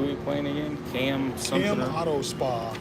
we playing again? Cam something. Cam Auto Spa.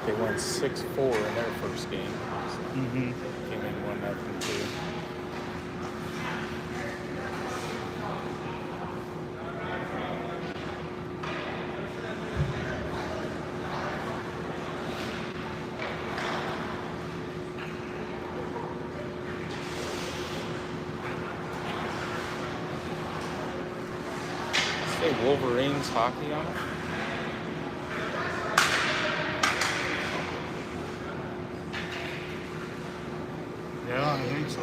They won 6-4 in their first game. So Mm-hmm. Came in 1-0 too. Say Wolverines hockey on it. Yeah, I think so.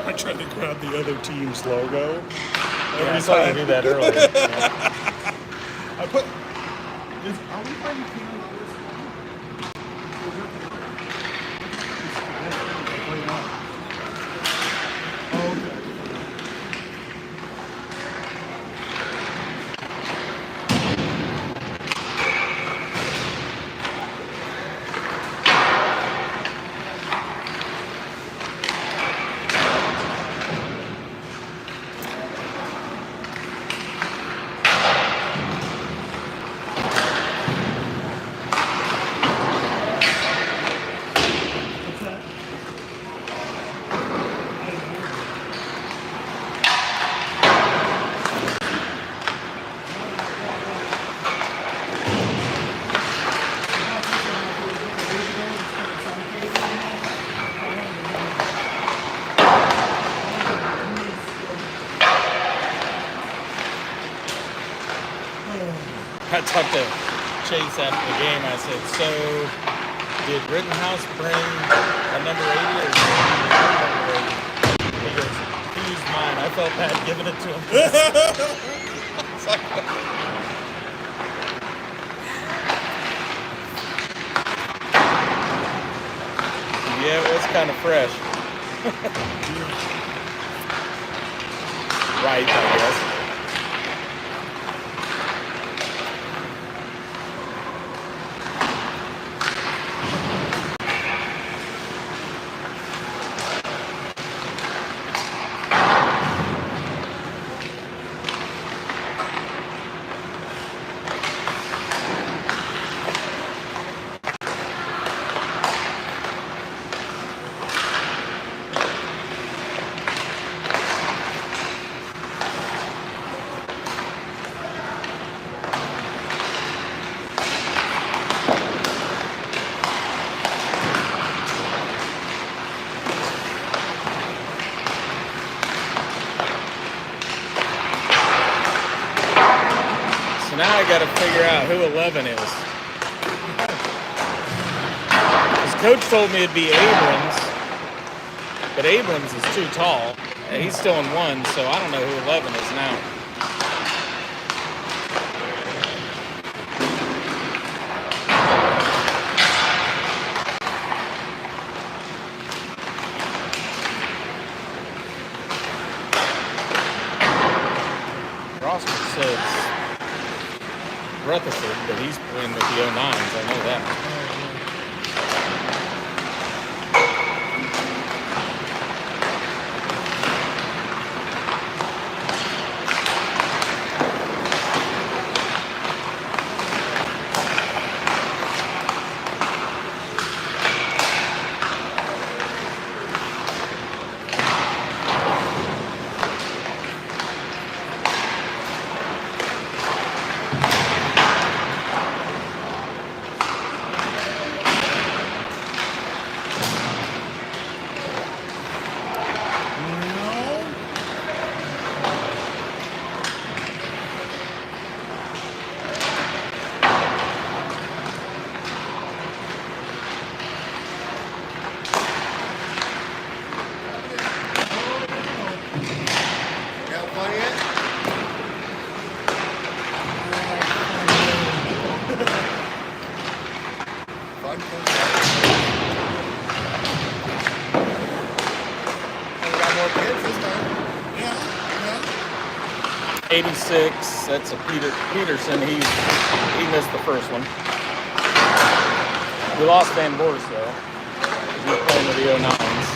I tried to grab the other team's logo. Yeah, I saw you do that earlier. Yeah. I put. Are we playing Cam Auto Spa? Oh, okay. What's that? I talked to Chase after the game. I said, so did Rittenhouse bring a number 80 or did he bring a number 80? He goes, he used mine. I felt bad giving it to him. It's like, yeah, it was kind of fresh. Right, I guess. Now I got to figure out who 11 is. His coach told me it'd be Abrams, but Abrams is too tall. He's still in 1, so I don't know who 11 is now. Roscoe says Rutherford, but he's playing with the 09s. I know that. got kids this time. Yeah. 86. That's a Peterson. He missed the first one. We lost Van Boers though. He was playing with the 09s.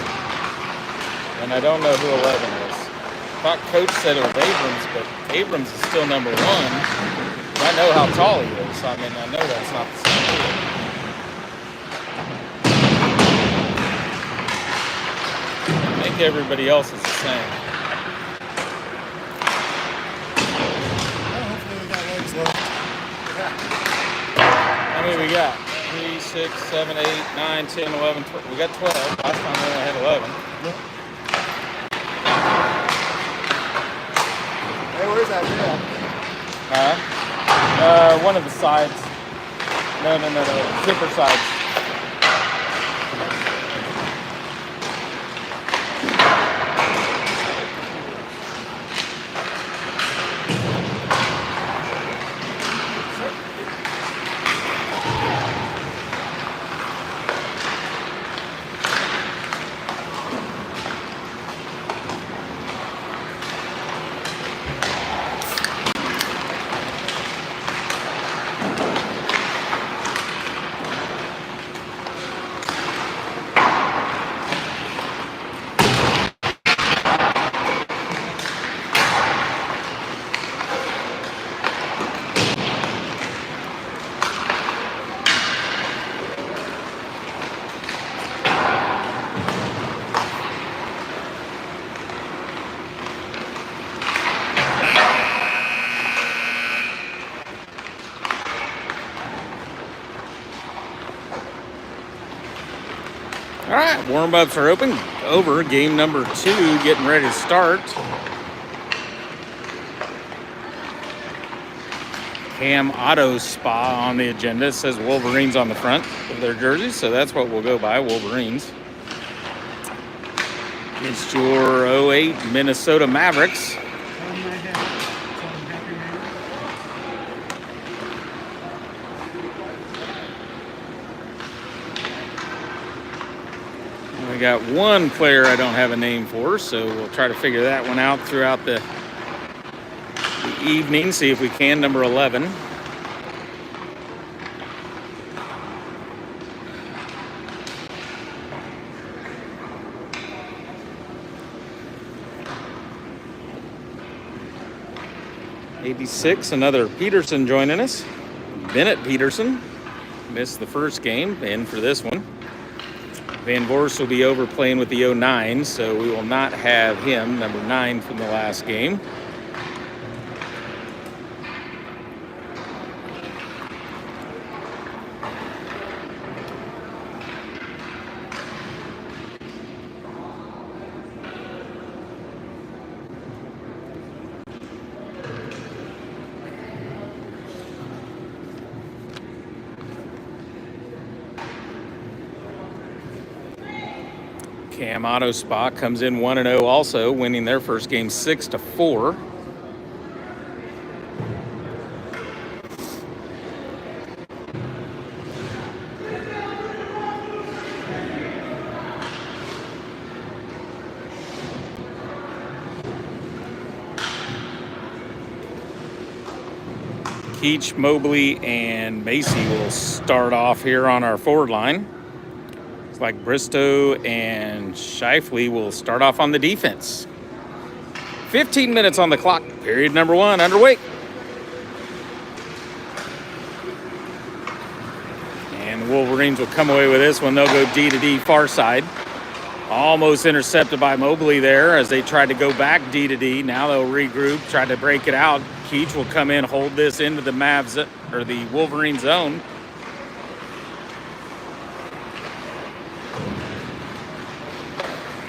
And I don't know who 11 is. I thought Coach said it was Abrams, but Abrams is still number 1. I know how tall he is. So I mean, I know that's not the same kid. I think everybody else is the same. Well, hopefully we got legs left. How many we got? 3, 6, 7, 8, 9, 10, 11, 12. We got 12. Last time we only had 11. Yep. Hey, where's that bit? One of the sides. No. Zipper sides. All right, warm-ups are over. Game number 2 getting ready to start. Cam Auto Spa on the agenda. It says Wolverines on the front of their jerseys, so that's what we'll go by, Wolverines. It's your 08 Minnesota Mavericks. We got one player I don't have a name for, so we'll try to figure that one out throughout the evening, see if we can. Number 11. '86, another Peterson joining us. Bennett Peterson missed the first game, in for this one. Van Boers will be over playing with the 09, so we will not have him, number 9 from the last game. Cam Auto Spa comes in 1-0 also, winning their first game 6-4. Keach, Mobley, and Macy will start off here on our forward line. It's like Bristow and Shifley will start off on the defense. 15 minutes on the clock. Period number 1 underway. And the Wolverines will come away with this one. They'll go D to D far side. Almost intercepted by Mobley there as they tried to go back D to D. Now they'll regroup, try to break it out. Keach will come in, hold this into the Mavs or the Wolverine zone.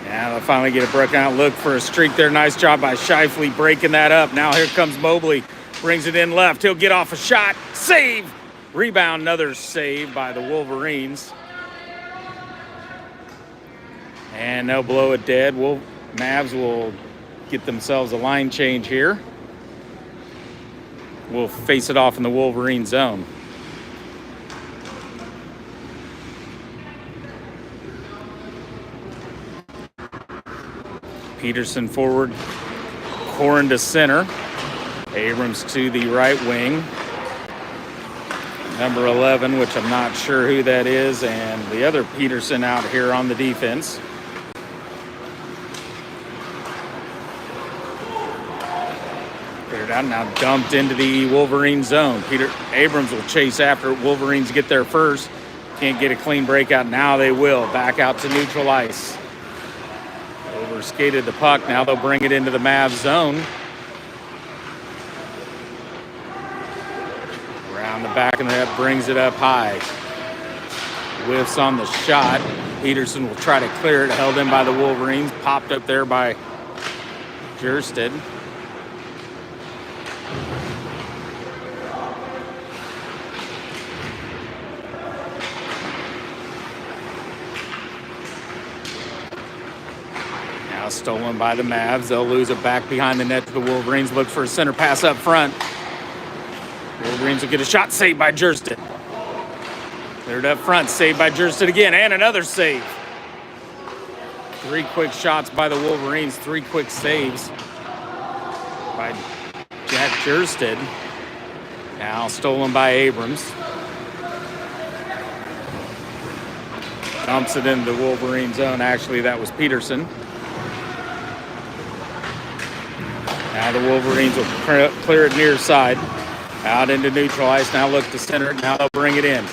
Now they'll finally get a broken out look for a streak there. Nice job by Shifley breaking that up. Now here comes Mobley. Brings it in left. He'll get off a shot. Save! Rebound, another save by the Wolverines. And they'll blow it dead. Mavs will get themselves a line change here. We'll face it off in the Wolverine zone. Peterson forward, Corin to center. Abrams to the right wing. Number 11, which I'm not sure who that is, and the other Peterson out here on the defense. Cleared out, now dumped into the Wolverine zone. Abrams will chase after it. Wolverines get there first. Can't get a clean breakout. Now they will. Back out to neutral ice. Overskated the puck. Now they'll bring it into the Mavs zone. Around the back of the net, brings it up high. Whiffs on the shot. Peterson will try to clear it. Held in by the Wolverines. Popped up there by Jersted. Now stolen by the Mavs. They'll lose it back behind the net to the Wolverines. Look for a center pass up front. Wolverines will get a shot, saved by Jersted. Cleared up front, saved by Jersted again, and another save. 3 quick shots by the Wolverines, 3 quick saves by Jack Jersted. Now stolen by Abrams. Dumps it into the Wolverine zone. Actually, that was Peterson. Now the Wolverines will clear it near side. Out into neutral ice. Now look to center it. Now they'll bring it in.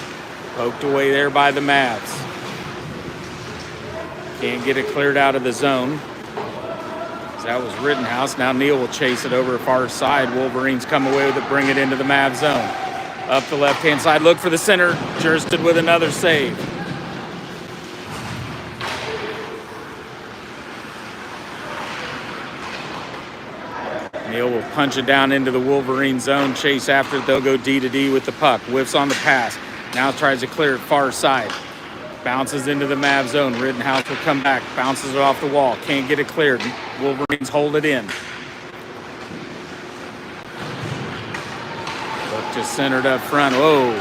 Poked away there by the Mavs. Can't get it cleared out of the zone. That was Rittenhouse. Now Neal will chase it over far side. Wolverines come away with it, bring it into the Mavs zone. Up the left-hand side. Look for the center. Jersted with another save. Neal will punch it down into the Wolverine zone. Chase after it. They'll go D to D with the puck. Whiffs on the pass. Now tries to clear it far side. Bounces into the Mav zone. Rittenhouse will come back. Bounces it off the wall. Can't get it cleared. Wolverines hold it in. Look just centered up front. Whoa.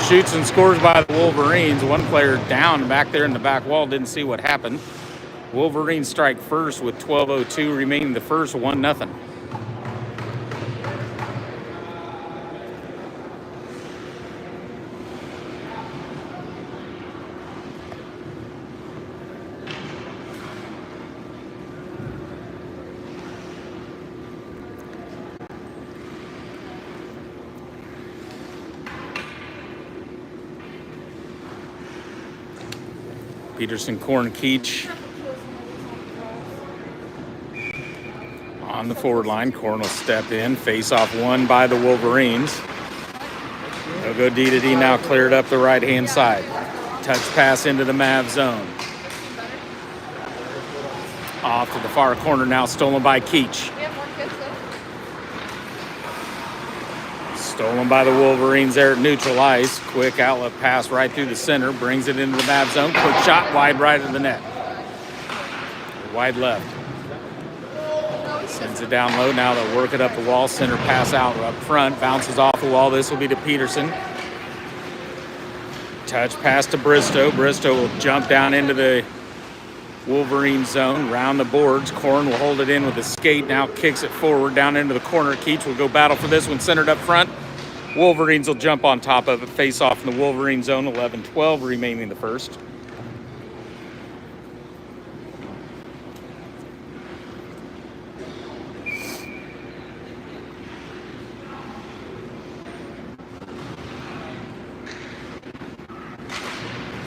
Shoots and scores by the Wolverines. One player down back there in the back wall. Didn't see what happened. Wolverines strike first with 12:02 remaining the first, 1-0. Peterson, Korn, Keach on the forward line. Korn will step in. Face off won by the Wolverines. They'll go D to D now, cleared up the right-hand side. Touch pass into the Mav zone. Off to the far corner now, stolen by Keach. Stolen by the Wolverines there at neutral ice. Quick outlet pass right through the center. Brings it into the Mav zone. Quick shot wide right of the net. Wide left. Sends it down low. Now they'll work it up the wall. Center pass out up front. Bounces off the wall. This will be to Peterson. Touch pass to Bristow. Bristow will jump down into the Wolverine zone. Round the boards. Korn will hold it in with a skate. Now kicks it forward down into the corner. Keach will go battle for this one. Centered up front. Wolverines will jump on top of it. Face off in the Wolverine zone. 11-12 remaining the first.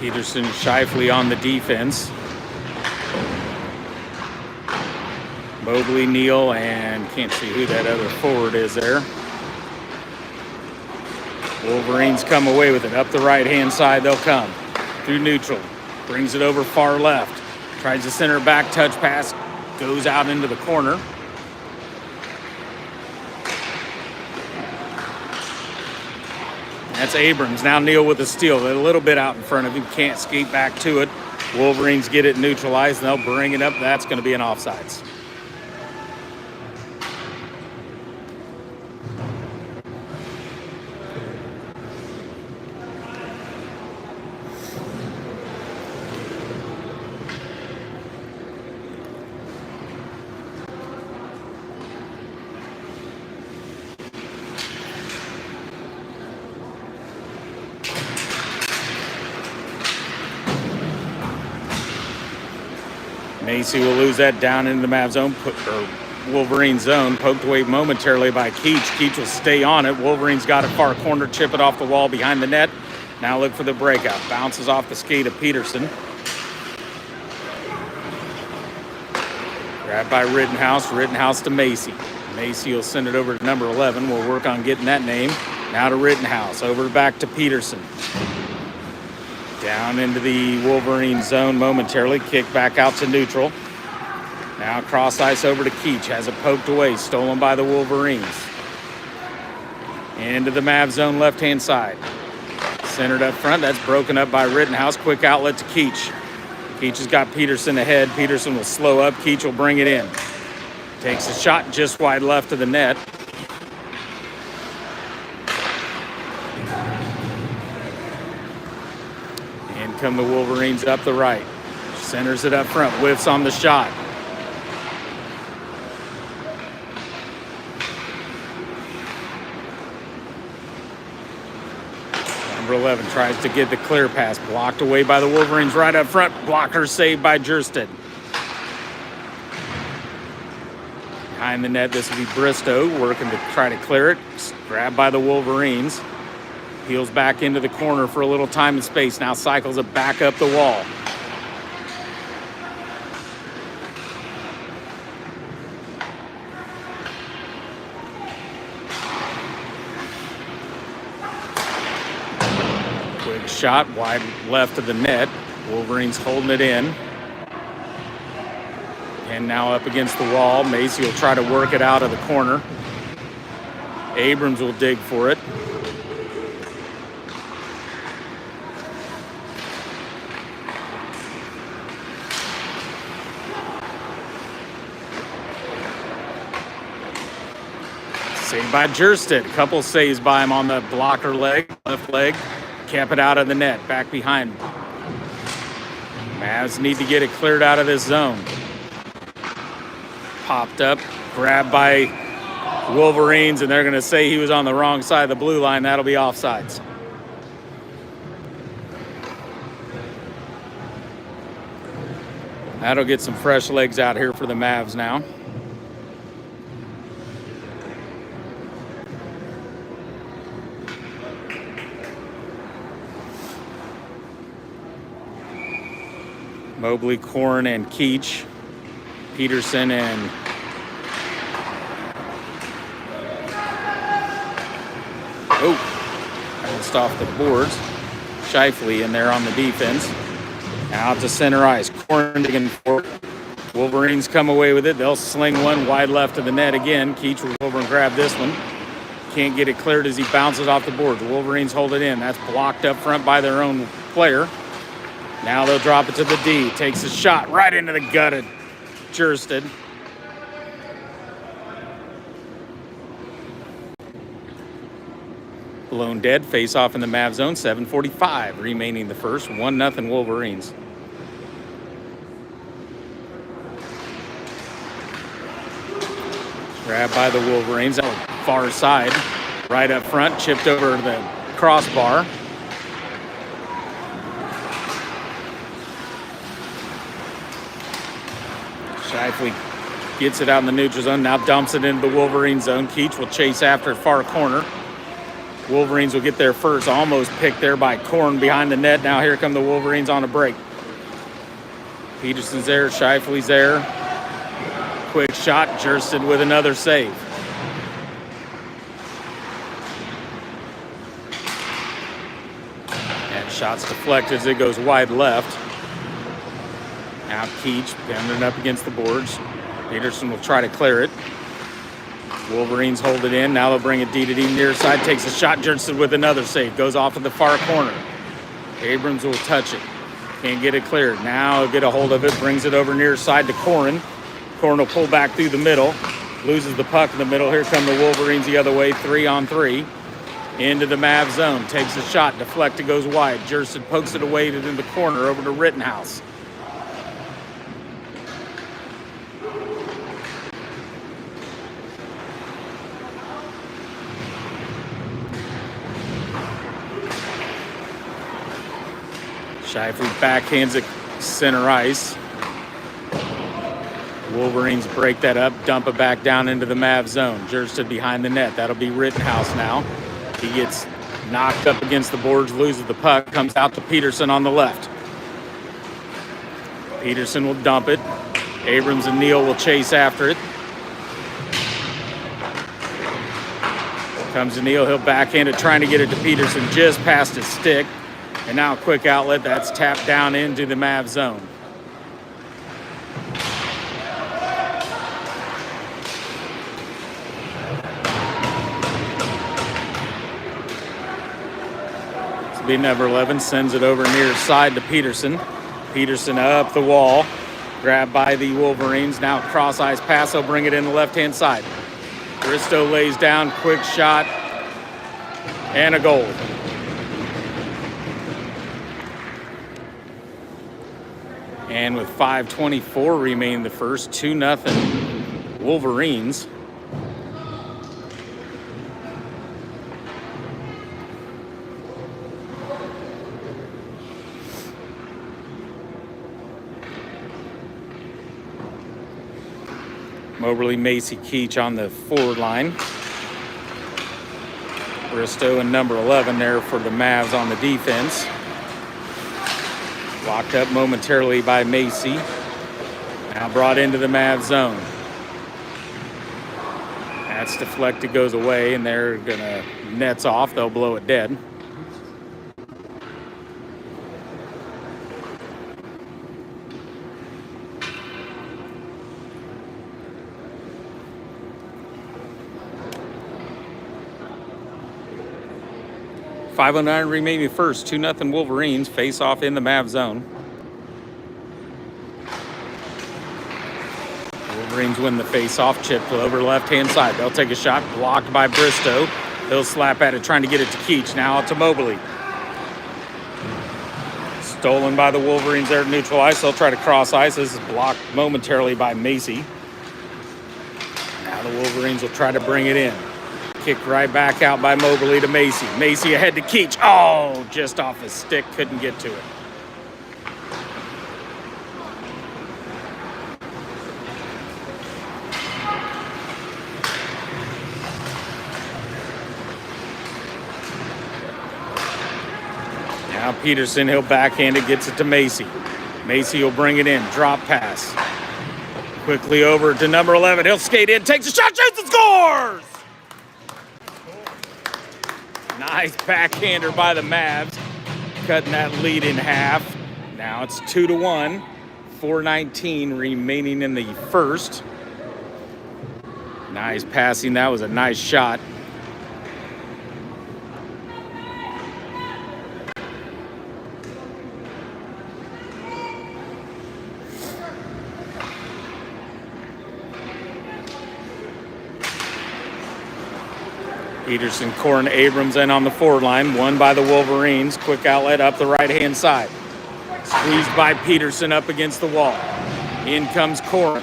Peterson, Shifley on the defense. Mobley, Neal, and can't see who that other forward is there. Wolverines come away with it. Up the right-hand side, they'll come. Through neutral. Brings it over far left. Tries to center back, touch pass. Goes out into the corner. That's Abrams. Now Neal with a steal. They're a little bit out in front of him. Can't skate back to it. Wolverines get it neutralized, and they'll bring it up. That's going to be an offsides. Macy will lose that down into the Mav zone, Wolverine zone, poked away momentarily by Keach. Keach will stay on it. Wolverine's got it far corner, chip it off the wall behind the net. Now look for the breakout. Bounces off the skate of Peterson. Grabbed by Rittenhouse. Rittenhouse to Macy. Macy will send it over to number 11. We'll work on getting that name. Now to Rittenhouse. Over back to Peterson. Down into the Wolverine zone momentarily. Kick back out to neutral. Now cross ice over to Keach. Has it poked away. Stolen by the Wolverines. Into the Mav zone left-hand side. Centered up front. That's broken up by Rittenhouse. Quick outlet to Keach. Keach has got Peterson ahead. Peterson will slow up. Keach will bring it in. Takes a shot just wide left of the net. In come the Wolverines up the right. Centers it up front. Whiffs on the shot. Number 11 tries to get the clear pass. Blocked away by the Wolverines right up front. Blocker saved by Jersted. Behind the net, this will be Bristow working to try to clear it. Grabbed by the Wolverines. Peels back into the corner for a little time and space. Now cycles it back up the wall. Quick shot wide left of the net. Wolverines holding it in. And now up against the wall. Macy will try to work it out of the corner. Abrams will dig for it. Saved by Jersted. Couple saves by him on the blocker leg, left leg. Kept it out of the net, back behind. Mavs need to get it cleared out of this zone. Popped up, grabbed by Wolverines, and they're going to say he was on the wrong side of the blue line. That'll be offsides. That'll get some fresh legs out here for the Mavs now. Mobley, Korn, and Keach. Peterson and bounced off the boards. Shifley in there on the defense. Out to center ice. Korn digging for it. Wolverines come away with it. They'll sling one wide left of the net again. Keach will go over and grab this one. Can't get it cleared as he bounces off the boards. Wolverines hold it in. That's blocked up front by their own player. Now they'll drop it to the D. Takes a shot right into the gut of Jersted. Blown dead. Face off in the Mav zone. 7:45 remaining the first. 1-0 Wolverines. Grabbed by the Wolverines on the far side. Right up front. Chipped over the crossbar. Shifley gets it out in the neutral zone. Now dumps it into the Wolverine zone. Keach will chase after far corner. Wolverines will get there first. Almost picked there by Korn behind the net. Now here come the Wolverines on a break. Peterson's there. Shifley's there. Quick shot. Jersted with another save. And shot's deflected as it goes wide left. Now Keach pounding up against the boards. Peterson will try to clear it. Wolverines hold it in. Now they'll bring it D to D near side. Takes a shot. Jersted with another save. Goes off to the far corner. Abrams will touch it. Can't get it cleared. Now get a hold of it. Brings it over near side to Korn. Korn will pull back through the middle. Loses the puck in the middle. Here come the Wolverines the other way. 3-on-3. Into the Mav zone. Takes a shot. Deflected. Goes wide. Jersted pokes it away in the corner over to Rittenhouse. Shifley backhands it center ice. Wolverines break that up, dump it back down into the Mav zone. Jersted behind the net. That'll be Rittenhouse now. He gets knocked up against the boards, loses the puck, comes out to Peterson on the left. Peterson will dump it. Abrams and Neal will chase after it. Comes to Neal, he'll backhand it, trying to get it to Peterson just past his stick. And now a quick outlet that's tapped down into the Mav zone. This will be number 11, sends it over near side to Peterson. Peterson up the wall, grabbed by the Wolverines. Now cross ice pass, he'll bring it in the left-hand side. Bristow lays down, quick shot, and a goal. And with 5:24 remaining in the first, 2-0 Wolverines. Moberly, Macy, Keach on the forward line. Bristow and number 11 there for the Mavs on the defense. Locked up momentarily by Macy. Now brought into the Mavs zone. That's deflected, goes away, and they're gonna nets off. They'll blow it dead. .509 remaining first. 2-0 Wolverines face off in the Mav zone. Wolverines win the face-off. Chip over left-hand side. They'll take a shot, blocked by Bristow. He'll slap at it, trying to get it to Keach. Now out to Moberly. Stolen by the Wolverines there at neutral ice. They'll try to cross ice. This is blocked momentarily by Macy. Now the Wolverines will try to bring it in. Kicked right back out by Moberly to Macy. Macy ahead to Keach. Oh, just off his stick. Couldn't get to it. Now Peterson, he'll backhand it, gets it to Macy. Macy will bring it in. Drop pass. Quickly over to number 11. He'll skate in, takes a shot, shoots, and scores! Nice backhander by the Mavs, cutting that lead in half. Now it's 2-1, 4:19 remaining in the first. Nice passing, that was a nice shot. Peterson, Corn, Abrams in on the forward line. Won by the Wolverines. Quick outlet up the right-hand side. Squeezed by Peterson up against the wall. In comes Corn.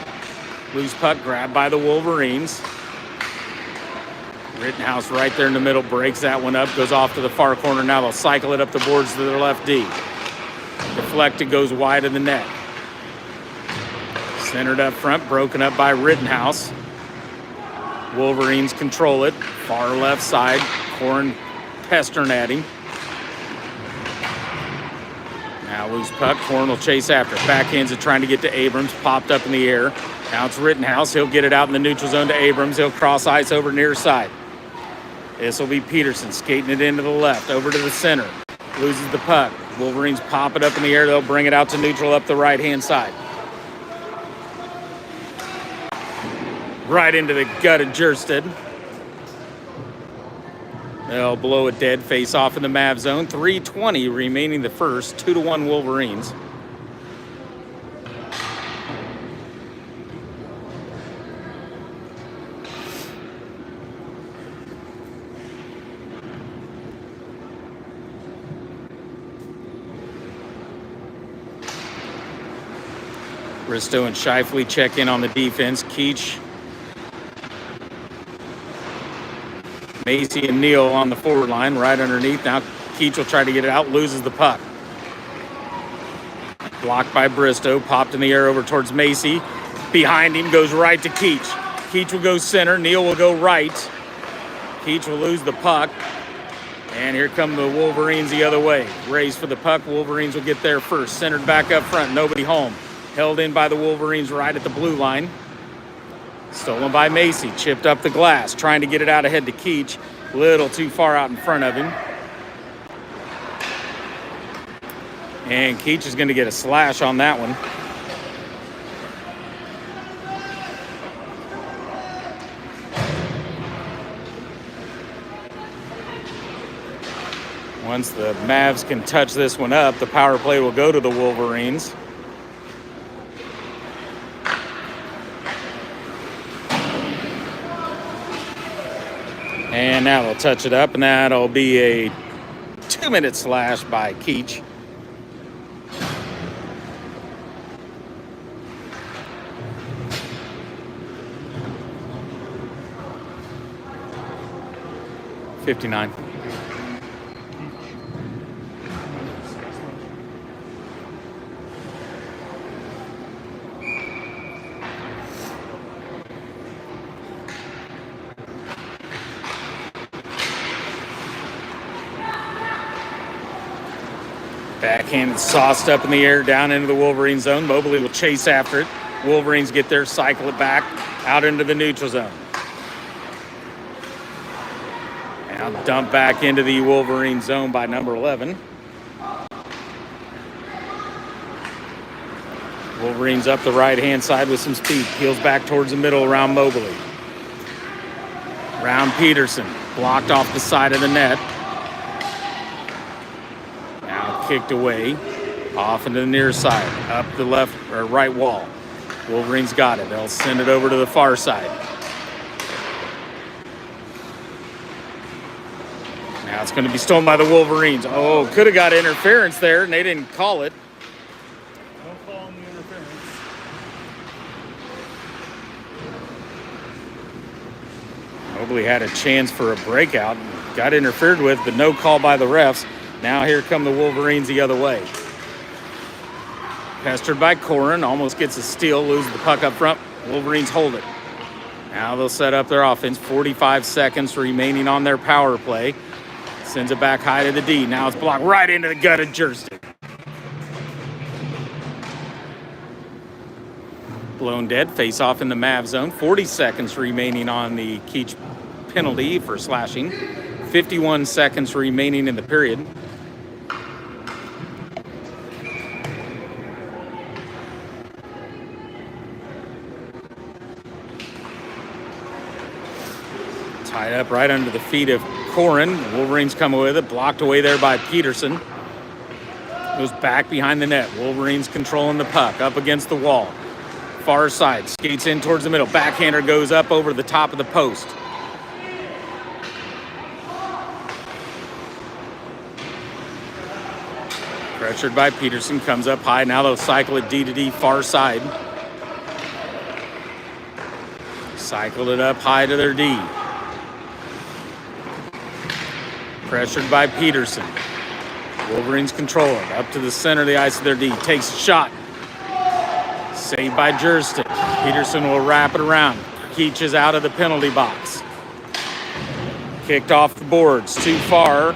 Loose puck grabbed by the Wolverines. Rittenhouse right there in the middle. Breaks that one up. Goes off to the far corner. Now they'll cycle it up the boards to their left D. Deflected, goes wide of the net. Centered up front. Broken up by Rittenhouse. Wolverines control it. Far left side. Corn pestering at him. Now loose puck. Corn will chase after. Backhands it, trying to get to Abrams. Popped up in the air. Now it's Rittenhouse. He'll get it out in the neutral zone to Abrams. He'll cross ice over near side. This will be Peterson skating it into the left. Over to the center. Loses the puck. Wolverines pop it up in the air. They'll bring it out to neutral up the right-hand side. Right into the gut of Jersted. They'll blow it dead. Face off in the Mav zone. 3:20 remaining the first. 2-1 Wolverines. Bristow and Shifley check in on the defense. Keach, Macy, and Neal on the forward line, right underneath. Now Keach will try to get it out, loses the puck. Blocked by Bristow, popped in the air over towards Macy. Behind him goes right to Keach. Keach will go center. Neal will go right. Keach will lose the puck. And here come the Wolverines the other way. Race for the puck. Wolverines will get there first. Centered back up front. Nobody home. Held in by the Wolverines right at the blue line. Stolen by Macy. Chipped up the glass. Trying to get it out ahead to Keach. Little too far out in front of him. And Keach is going to get a slash on that one. Once the Mavs can touch this one up, the power play will go to the Wolverines. And now they'll touch it up, and that'll be a 2-minute slash by Keach. $59. Backhand sauced up in the air down into the Wolverine zone. Mobley will chase after it. Wolverines get there, cycle it back out into the neutral zone. Now dump back into the Wolverine zone by number 11. Wolverines up the right-hand side with some speed. Peels back towards the middle around Mobley. Round Peterson. Blocked off the side of the net. Kicked away, off into the near side, up the left or right wall. Wolverines got it. They'll send it over to the far side. Now it's going to be stolen by the Wolverines. Oh, could have got interference there, and they didn't call it. Don't call on the interference. Mobley had a chance for a breakout, and got interfered with, but no call by the refs. Now here come the Wolverines the other way. Pestered by Corin, almost gets a steal, loses the puck up front. Wolverines hold it. Now they'll set up their offense. 45 seconds remaining on their power play. Sends it back high to the D. Now it's blocked right into the gut of Jersey. Blown dead, face off in the Mav zone. 40 seconds remaining on the Keach penalty for slashing. 51 seconds remaining in the period. Tied up right under the feet of Corin. Wolverines come with it. Blocked away there by Peterson. Goes back behind the net. Wolverines controlling the puck. Up against the wall. Far side. Skates in towards the middle. Backhander goes up over the top of the post. Pressured by Peterson. Comes up high. Now they'll cycle it D to D far side. Cycled it up high to their D. Pressured by Peterson. Wolverines control it. Up to the center of the ice of their D. Takes a shot. Saved by Jersey. Peterson will wrap it around. Keach is out of the penalty box. Kicked off the boards. Too far.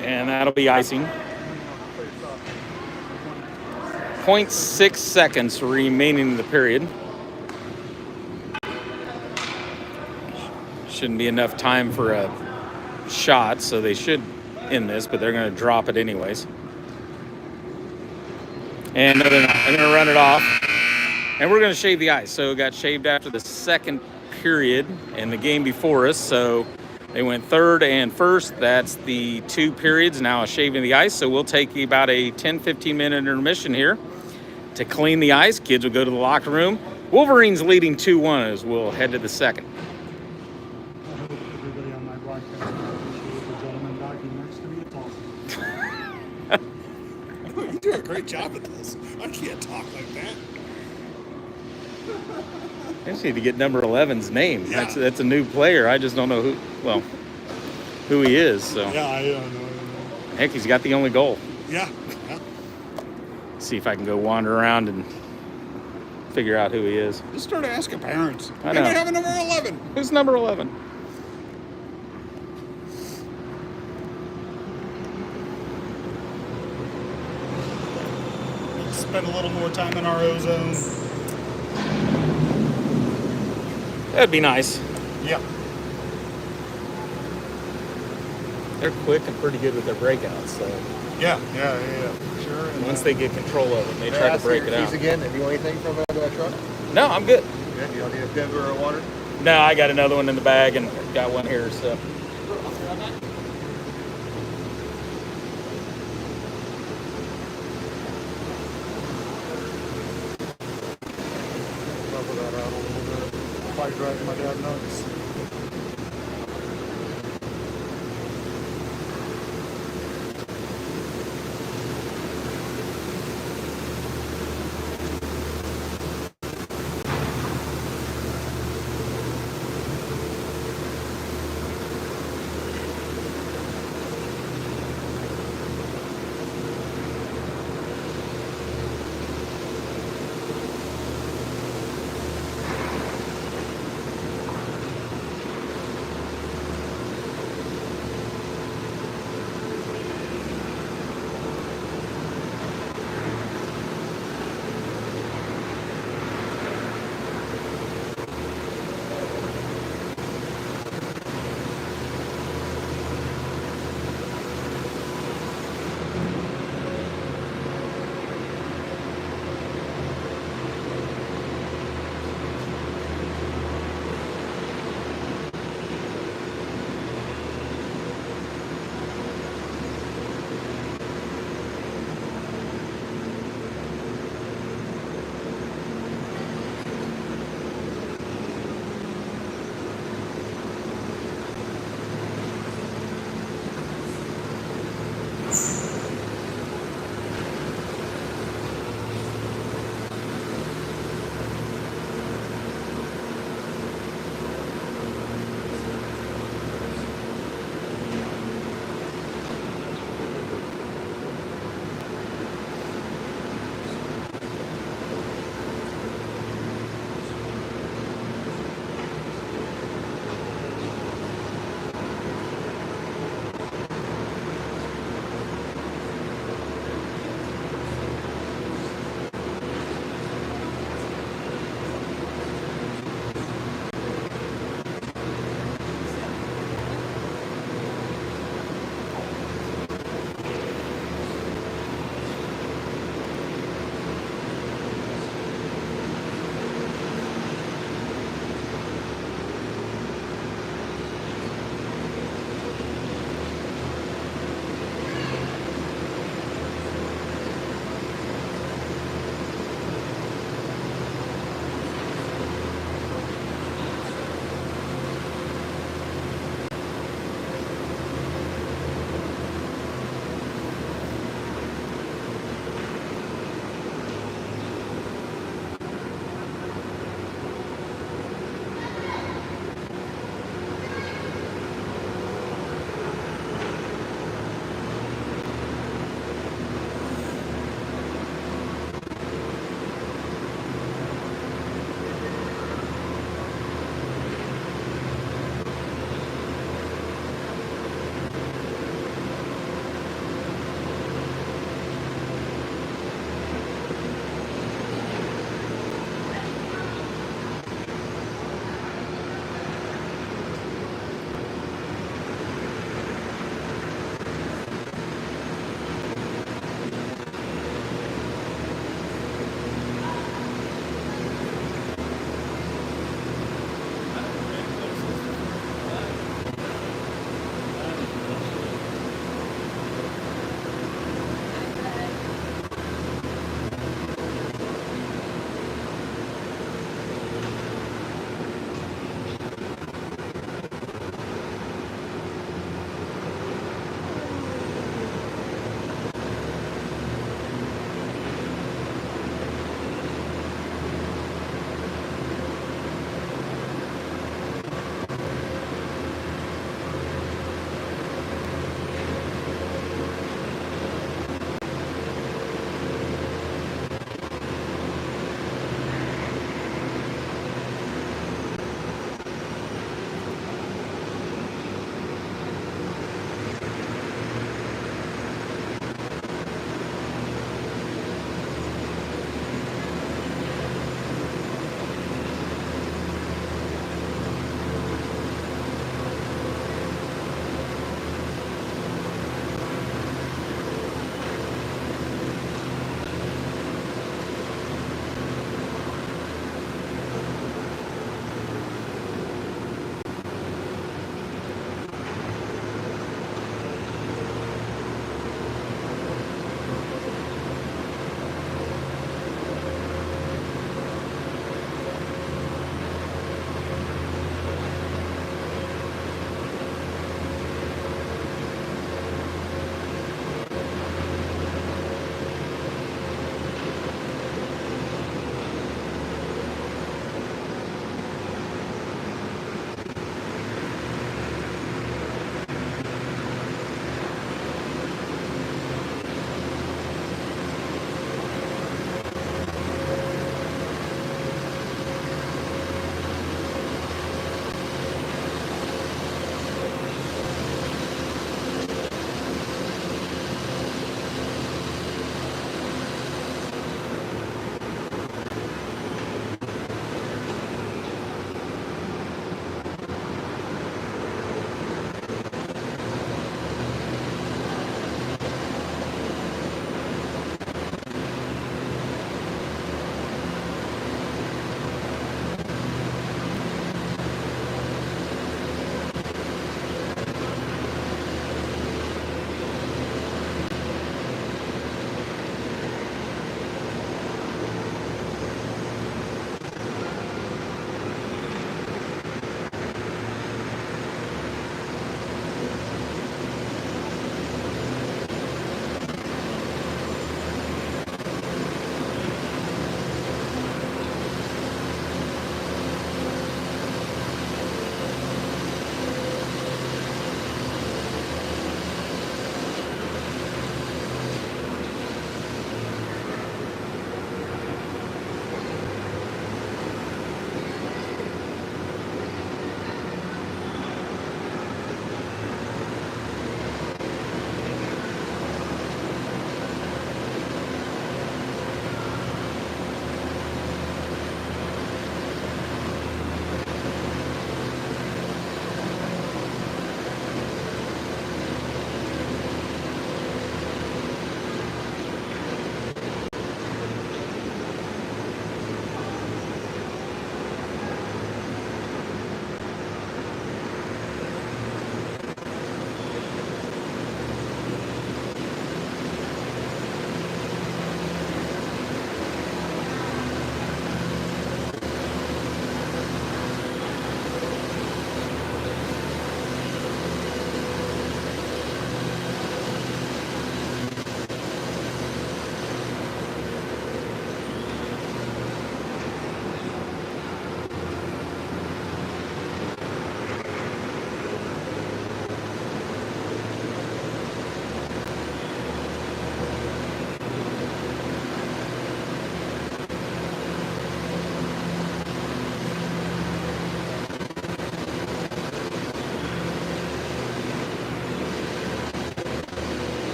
And that'll be icing. 0.6 seconds remaining in the period. Shouldn't be enough time for a shot, so they should end this, but they're going to drop it anyways. And no, they're not. They're going to run it off. And we're going to shave the ice. So it got shaved after the second period in the game before us. So they went third and first. That's the 2 periods. Now a shaving the ice. So we'll take about a 10-15 minute intermission here to clean the ice. Kids will go to the locker room. Wolverines leading 2-1 as we'll head to the second. You do a great job at this. I can't talk like that. I just need to get number 11's name. Yeah. That's a new player. I just don't know who he is. So Yeah, I don't know. heck, he's got the only goal. Yeah. See if I can go wander around and figure out who he is. Just start asking parents. I They know. have a number 11. Who's number 11? Spend a little more time in our ozone. That'd be nice. Yeah. They're quick and pretty good with their breakouts. So Yeah. Sure. And, once they get control of it, they May I try to ask break your it out. keys again. Have you want anything from that truck? No, I'm good. Yeah, you don't need a Denver or water? No, I got another one in the bag and got one here. So Level that out a little bit. Probably driving my dad nuts.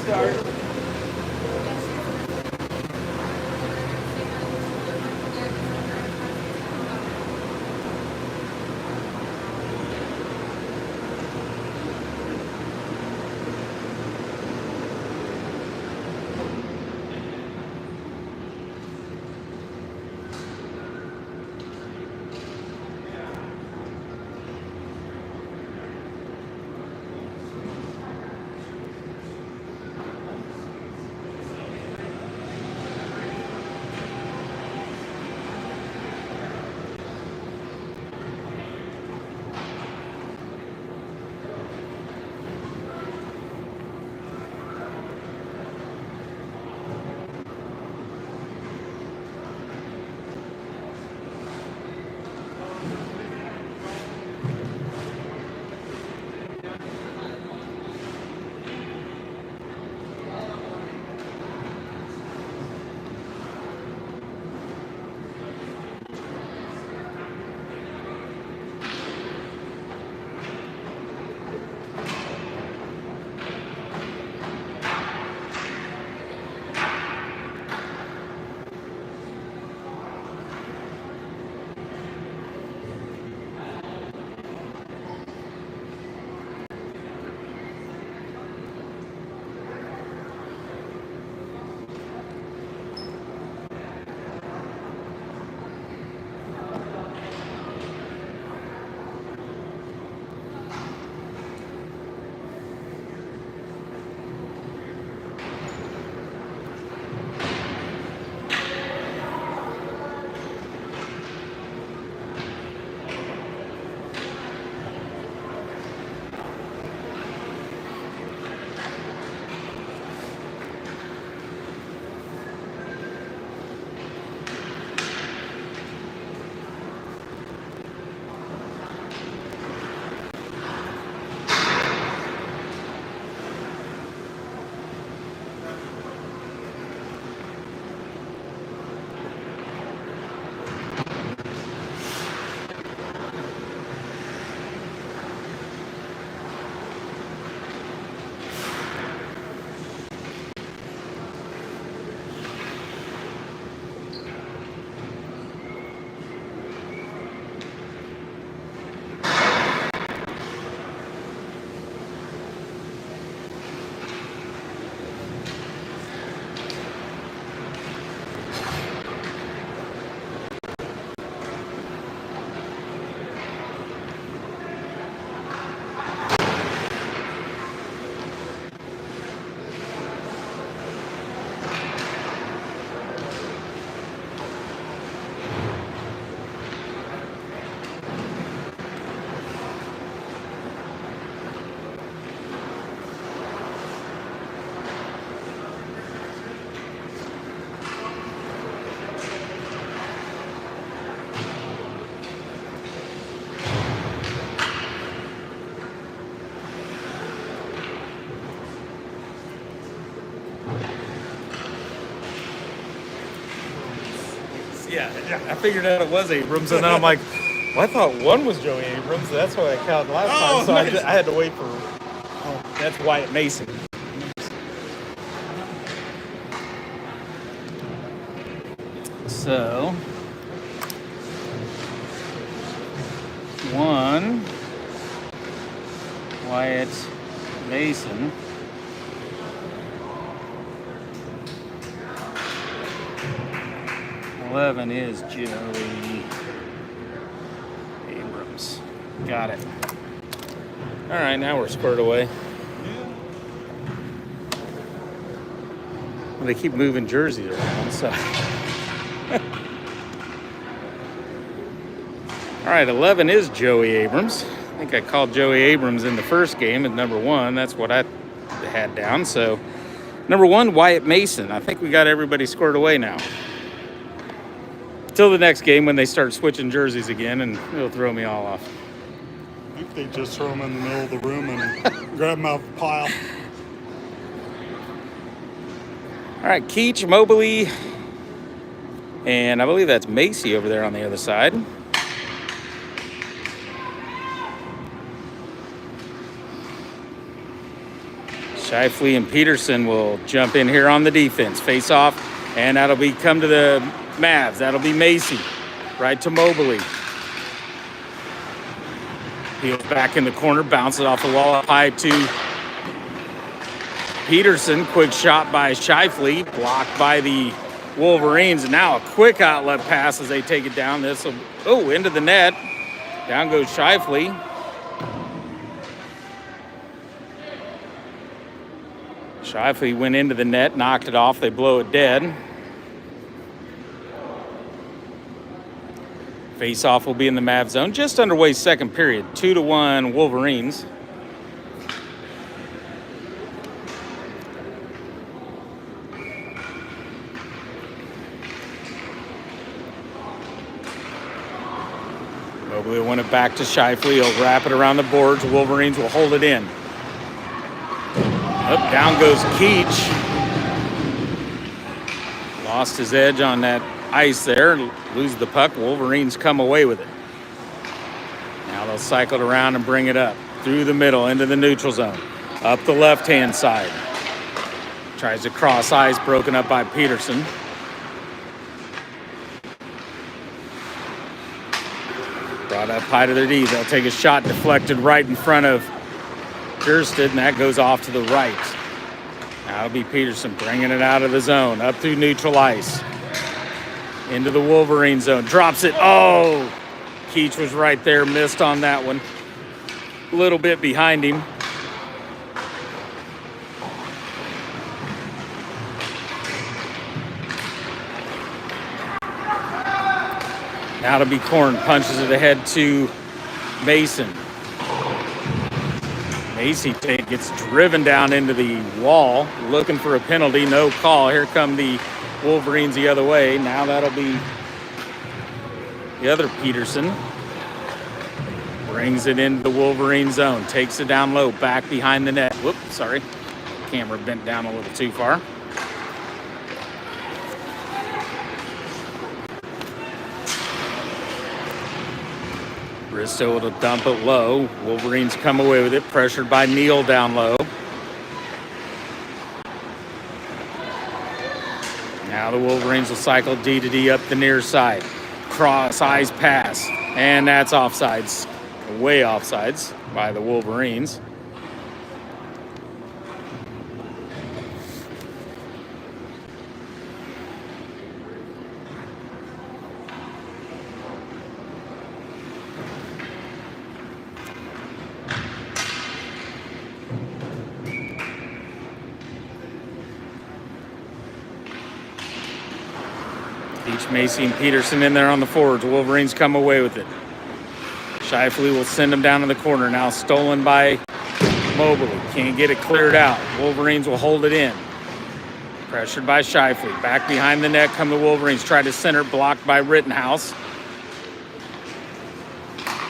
Start. Yeah, I figured out it was Abrams, and then I'm like, well, I thought one was Joey Abrams. That's why I counted last time, so nice. I had to wait for. Oh, that's Wyatt Mason. So, one, Wyatt Mason. $11 is Joey Abrams. Got it. All right, now we're squared away. Well, they keep moving jerseys around, so. All right, 11 is Joey Abrams. I think I called Joey Abrams in the first game at number 1. That's what I had down. So, number 1, Wyatt Mason. I think we got everybody squared away now. Till the next game when they start switching jerseys again, and it'll throw me all off. I think they just throw them in the middle of the room and grab them out of the pile. All right, Keach, Mobley, and I believe that's Macy over there on the other side. Shifley and Peterson will jump in here on the defense. Face off, and that'll be come to the Mavs. That'll be Macy. Right to Mobley. Peels back in the corner, bounces off the wall up high to Peterson. Quick shot by Shifley, blocked by the Wolverines. And now a quick outlet pass as they take it down. This will, into the net. Down goes Shifley. Shifley went into the net, knocked it off. They blow it dead. Face-off will be in the Mav zone. Just underway second period. 2-1 Wolverines. Mobley will win it back to Shifley. He'll wrap it around the boards. Wolverines will hold it in. Up, down goes Keach. Lost his edge on that ice there. Lose the puck. Wolverines come away with it. Now they'll cycle it around and bring it up. Through the middle, into the neutral zone. Up the left-hand side. Tries to cross ice, broken up by Peterson. Brought up high to their D. They'll take a shot deflected right in front of Gersted, and that goes off to the right. Now it'll be Peterson bringing it out of the zone, up through neutral ice. Into the Wolverine zone, drops it. Oh, Keach was right there, missed on that one. A little bit behind him. Now it'll be Korn, punches it ahead to Mason. Macy gets driven down into the wall, looking for a penalty, no call. Here come the Wolverines the other way. Now that'll be the other Peterson. Brings it into the Wolverine zone, takes it down low, back behind the net. Whoops, sorry. Camera bent down a little too far. Bristow will dump it low. Wolverines come away with it, pressured by Neal down low. Now the Wolverines will cycle D to D up the near side. Cross, eyes pass, and that's offsides. Way offsides by the Wolverines. Each Macy and Peterson in there on the forwards. Wolverines come away with it. Shifley will send him down in the corner. Now stolen by Mobley. Can't get it cleared out. Wolverines will hold it in. Pressured by Shifley. Back behind the net come the Wolverines. Try to center, blocked by Rittenhouse.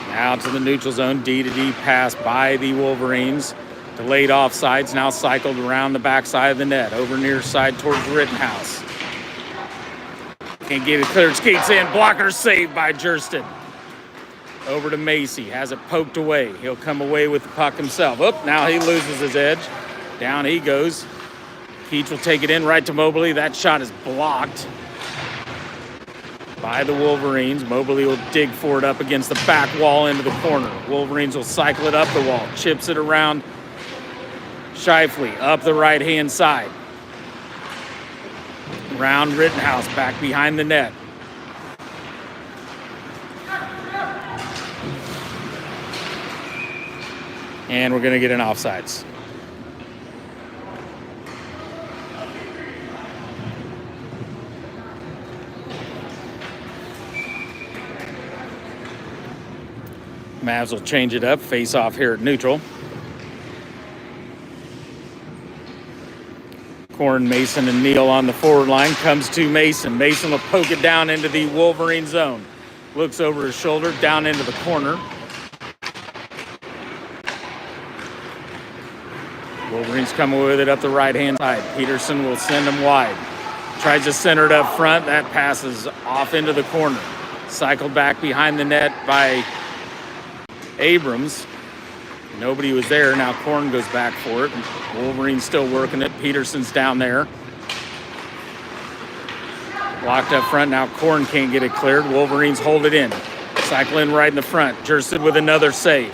Now to the neutral zone. D to D pass by the Wolverines. Delayed offsides. Now cycled around the backside of the net. Over near side towards Rittenhouse. Can't get it cleared. Skates in. Blocker saved by Gersted. Over to Macy. Has it poked away. He'll come away with the puck himself. Now he loses his edge. Down he goes. Keach will take it in right to Mobley. That shot is blocked by the Wolverines. Mobley will dig for it up against the back wall into the corner. Wolverines will cycle it up the wall. Chips it around Shifley. Up the right-hand side. Round Rittenhouse back behind the net. And we're going to get an offsides. Mavs will change it up. Face off here at neutral. Korn, Mason, and Neal on the forward line. Comes to Mason. Mason will poke it down into the Wolverine zone. Looks over his shoulder, down into the corner. Wolverines come away with it up the right-hand side. Peterson will send him wide. Tries to center it up front. That passes off into the corner. Cycled back behind the net by Abrams. Nobody was there. Now Korn goes back for it. Wolverine's still working it. Peterson's down there. Blocked up front. Now Korn can't get it cleared. Wolverines hold it in. Cycle in right in the front. Jersted with another save.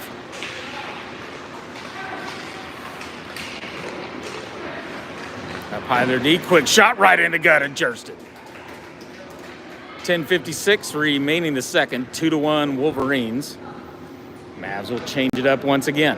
Up high there, D. Quick shot right in the gut of Jersted. 10:56 remaining the second. 2-1 Wolverines. Mavs will change it up once again.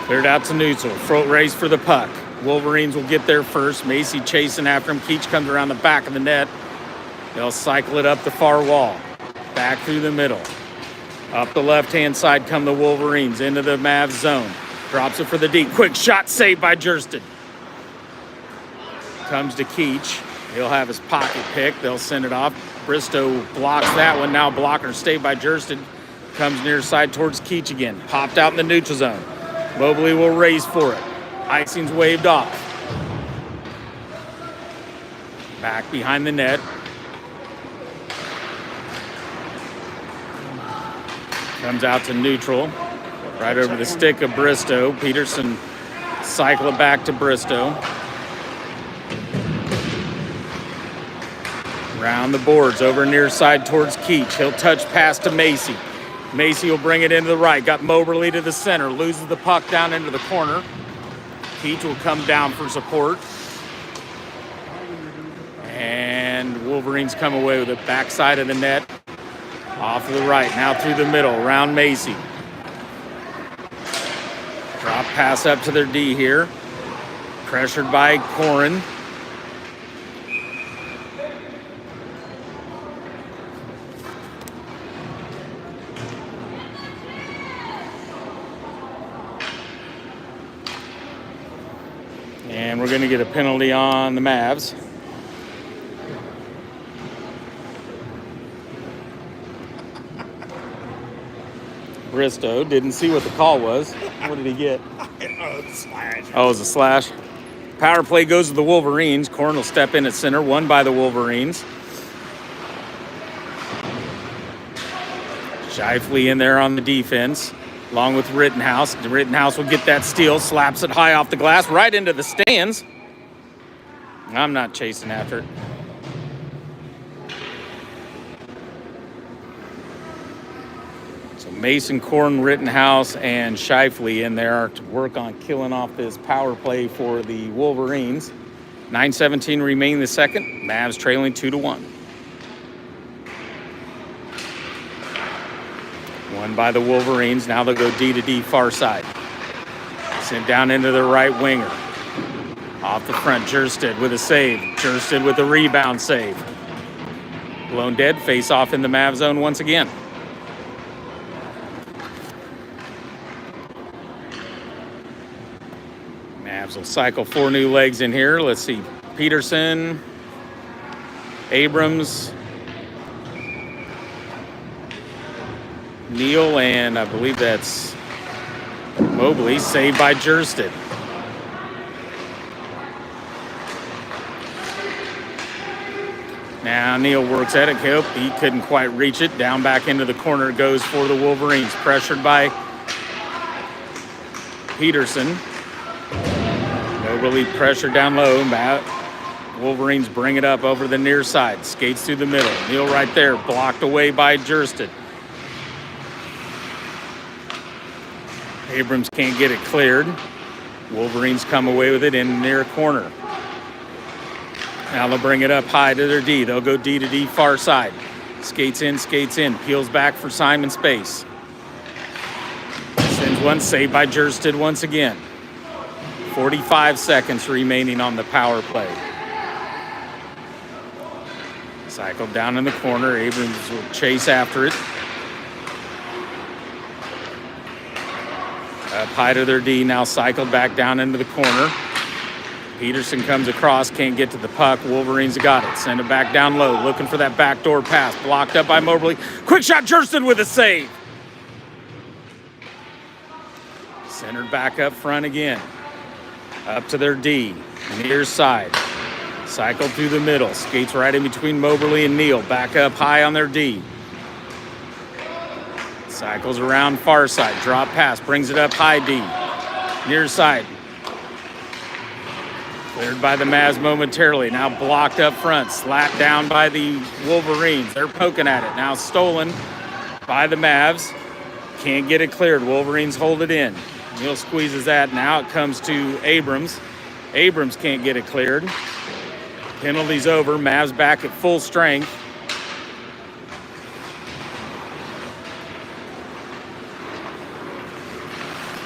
Cleared out to neutral. Throat race for the puck. Wolverines will get there first. Macy chasing after him. Keach comes around the back of the net. They'll cycle it up the far wall. Back through the middle. Up the left-hand side come the Wolverines into the Mavs zone. Drops it for the D. Quick shot saved by Jersted. Comes to Keach. He'll have his pocket pick. They'll send it off. Bristow blocks that one. Now blocker saved by Jersted. Comes near side towards Keach again. Popped out in the neutral zone. Mobley will raise for it. Icing's waved off. Back behind the net. Comes out to neutral. Right over the stick of Bristow. Peterson cycle it back to Bristow. Round the boards over near side towards Keach. He'll touch pass to Macy. Macy will bring it into the right. Got Moberly to the center. Loses the puck down into the corner. Keach will come down for support. And Wolverines come away with the backside of the net. Off to the right. Now through the middle. Around Macy. Drop pass up to their D here. Pressured by Corrin. And we're going to get a penalty on the Mavs. Bristow didn't see what the call was. What did he get? Slash. Oh, it was a slash. Power play goes to the Wolverines. Korn will step in at center. Won by the Wolverines. Shifley in there on the defense, along with Rittenhouse. Rittenhouse will get that steal, slaps it high off the glass, right into the stands. I'm not chasing after it. So Mason, Korn, Rittenhouse, and Shifley in there to work on killing off this power play for the Wolverines. 9:17 remain the second. Mavs trailing 2-1. Won by the Wolverines. Now they'll go D to D far side. Sent down into the right winger. Off the front, Jersted with a save. Jersted with a rebound save. Blown dead, face off in the Mav zone once again. Mavs will cycle 4 new legs in here. Let's see, Peterson, Abrams, Neal, and I believe that's Mobley, saved by Jersted. Now Neal works at it. He couldn't quite reach it. Down back into the corner it goes for the Wolverines. Pressured by Peterson. Mobley pressured down low. Wolverines bring it up over the near side. Skates through the middle. Neal right there. Blocked away by Jersted. Abrams can't get it cleared. Wolverines come away with it in the near corner. Now they'll bring it up high to their D. They'll go D to D far side. Skates in. Peels back for Simon Space. Sends one, saved by Jersted once again. 45 seconds remaining on the power play. Cycled down in the corner. Abrams will chase after it. Up high to their D, now cycled back down into the corner. Peterson comes across, can't get to the puck. Wolverines got it. Send it back down low, looking for that backdoor pass. Blocked up by Mobley. Quick shot, Jersted with a save. Centered back up front again. Up to their D, near side. Cycle through the middle. Skates right in between Moberly and Neal. Back up high on their D. Cycles around far side. Drop pass. Brings it up high D. Near side. Cleared by the Mavs momentarily. Now blocked up front. Slapped down by the Wolverines. They're poking at it. Now stolen by the Mavs. Can't get it cleared. Wolverines hold it in. Neal squeezes that. Now it comes to Abrams. Abrams can't get it cleared. Penalty's over. Mavs back at full strength.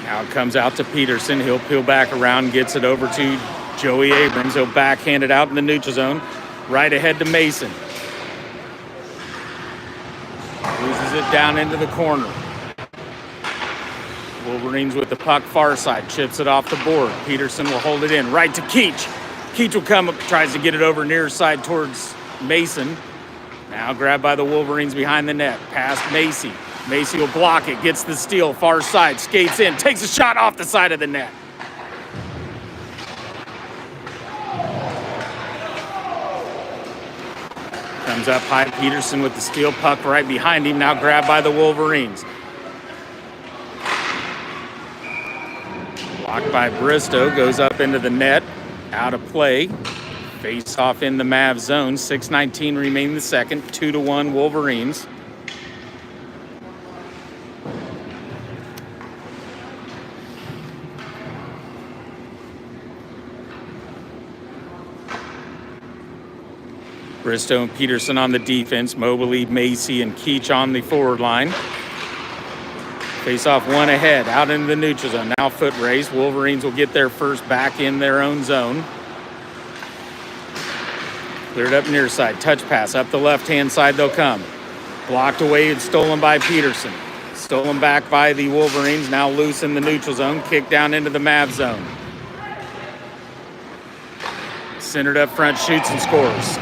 Now it comes out to Peterson. He'll peel back around, gets it over to Joey Abrams. He'll backhand it out in the neutral zone. Right ahead to Mason. Loses it down into the corner. Wolverines with the puck far side. Chips it off the board. Peterson will hold it in. Right to Keach. Keach will come up, tries to get it over near side towards Mason. Now grabbed by the Wolverines behind the net. Past Macy. Macy will block it. Gets the steal. Far side. Skates in. Takes a shot off the side of the net. Comes up high. Peterson with the steal. Puck right behind him. Now grabbed by the Wolverines. Blocked by Bristow. Goes up into the net. Out of play. Face off in the Mavs zone. 6:19 remain in the second. 2-1 Wolverines. Bristow and Peterson on the defense. Mobley, Macy, and Keach on the forward line. Face off one ahead, out into the neutral zone. Now foot race. Wolverines will get there first, back in their own zone. Cleared up near side. Touch pass up the left-hand side they'll come. Blocked away and stolen by Peterson. Stolen back by the Wolverines. Now loose in the neutral zone. Kicked down into the Mav zone. Centered up front, shoots and scores.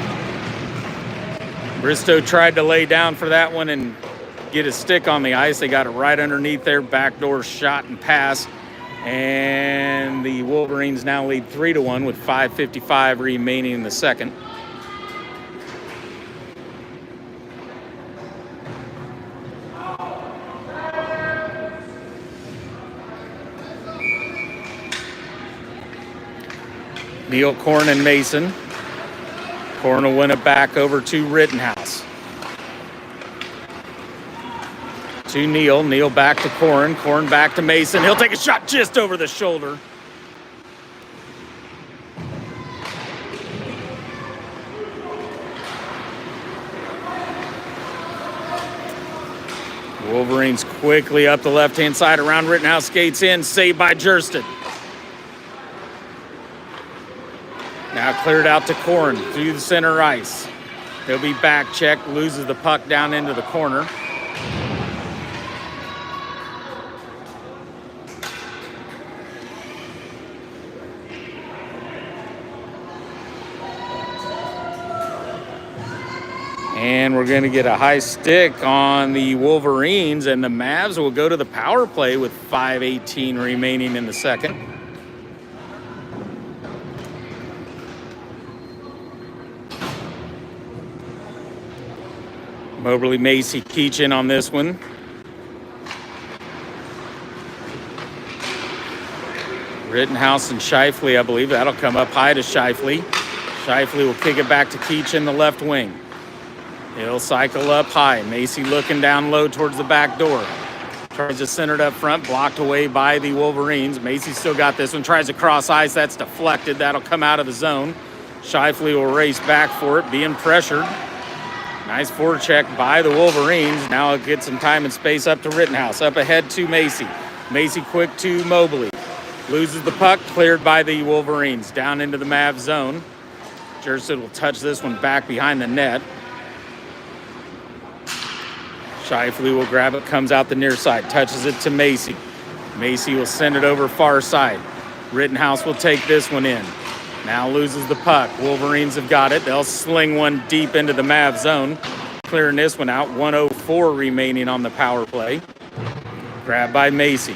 Bristow tried to lay down for that one and get a stick on the ice. They got it right underneath their backdoor shot and pass. And the Wolverines now lead 3-1 with 5:55 remaining in the second. Neal, Korn, and Mason. Korn will win it back over to Rittenhouse. To Neal. Neal back to Korn. Korn back to Mason. He'll take a shot just over the shoulder. Wolverines quickly up the left-hand side around Rittenhouse. Skates in. Saved by Jersted. Now cleared out to Korn through the center ice. He'll be back checked, loses the puck down into the corner. And we're going to get a high stick on the Wolverines, and the Mavs will go to the power play with 5:18 remaining in the second. Moberly, Macy, Keach in on this one. Rittenhouse and Shifley, I believe. That'll come up high to Shifley. Shifley will kick it back to Keach in the left wing. He'll cycle up high. Macy looking down low towards the back door. Tries to center it up front, blocked away by the Wolverines. Macy still got this one, tries to cross ice. That's deflected. That'll come out of the zone. Shifley will race back for it, being pressured. Nice forecheck by the Wolverines. Now it gets some time and space up to Rittenhouse. Up ahead to Macy. Macy quick to Mobley. Loses the puck, cleared by the Wolverines. Down into the Mavs zone. Jersted will touch this one back behind the net. Shifley will grab it, comes out the near side, touches it to Macy. Macy will send it over far side. Rittenhouse will take this one in. Now loses the puck. Wolverines have got it. They'll sling one deep into the Mav zone. Clearing this one out. 1:04 remaining on the power play. Grabbed by Macy.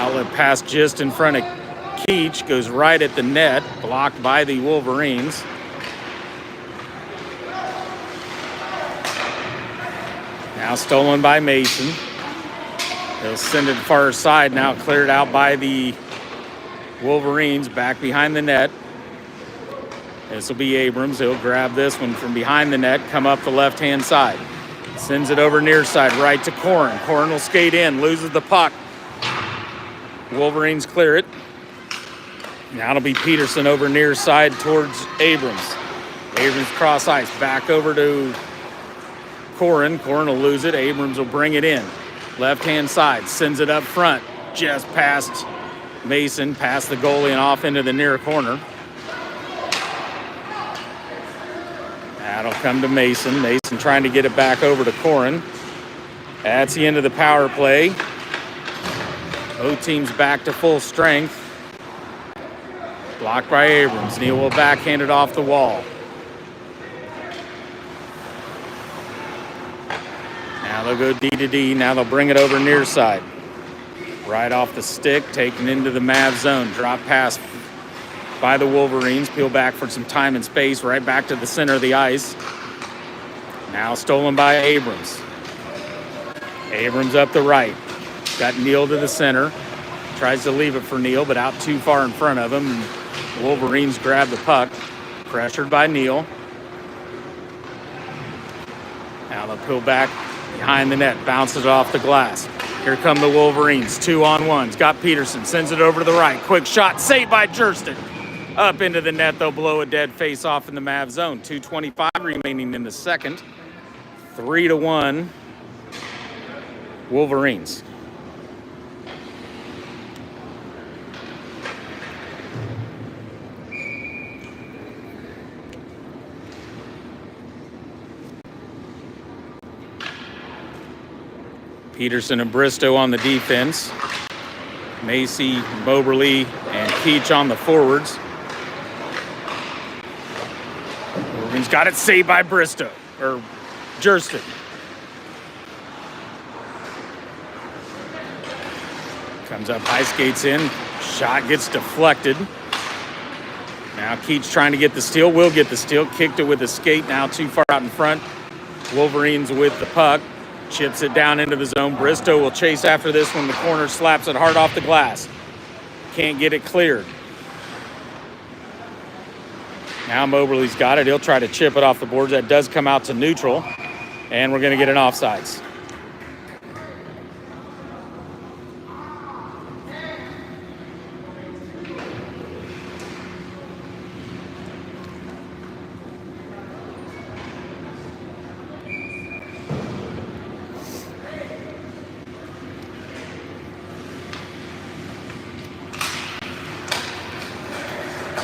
Outlet pass just in front of Keach, goes right at the net, blocked by the Wolverines. Now stolen by Mason. They'll send it far side, now cleared out by the Wolverines, back behind the net. This will be Abrams. He'll grab this one from behind the net, come up the left-hand side. Sends it over near side, right to Corn. Corn will skate in, loses the puck. Wolverines clear it. Now it'll be Peterson over near side towards Abrams. Abrams cross ice, back over to Corn. Corn will lose it. Abrams will bring it in. Left-hand side, sends it up front. Just past Mason, past the goalie and off into the near corner. That'll come to Mason. Mason trying to get it back over to Corrin. That's the end of the power play. Both teams back to full strength. Blocked by Abrams. Neal will backhand it off the wall. Now they'll go D to D. Now they'll bring it over near side. Right off the stick, taken into the Mav zone. Drop pass by the Wolverines. Peel back for some time and space. Right back to the center of the ice. Now stolen by Abrams. Abrams up the right. Got Neal to the center. Tries to leave it for Neal, but out too far in front of him. The Wolverines grab the puck. Pressured by Neal. Now they'll peel back behind the net. Bounces it off the glass. Here come the Wolverines. 2-on-1s. Got Peterson. Sends it over to the right. Quick shot. Saved by Jurston. Up into the net. They'll blow a dead face off in the Mav zone. 2:25 remaining in the second. 3-1. Wolverines. Peterson and Bristow on the defense. Macy, Moberly, and Keach on the forwards. Wolverines got it saved by Bristow, or Jurston. Comes up, high skates in. Shot gets deflected. Now Keach trying to get the steal. Will get the steal. Kicked it with a skate. Now too far out in front. Wolverines with the puck. Chips it down into the zone. Bristow will chase after this one. The corner slaps it hard off the glass. Can't get it cleared. Now Moberly's got it. He'll try to chip it off the boards. That does come out to neutral. And we're going to get an offsides.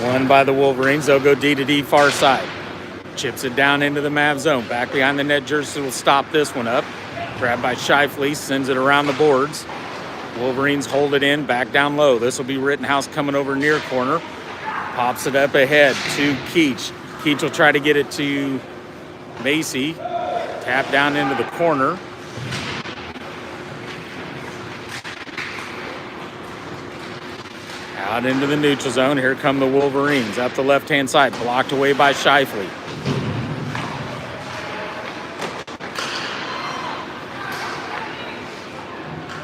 One by the Wolverines. They'll go D to D far side. Chips it down into the Mav zone. Back behind the net. Jersey will stop this one up. Grabbed by Shifley. Sends it around the boards. Wolverines hold it in. Back down low. This will be Rittenhouse coming over near corner. Pops it up ahead to Keach. Keach will try to get it to Macy. Tap down into the corner. Out into the neutral zone. Here come the Wolverines. Up the left-hand side. Blocked away by Shifley.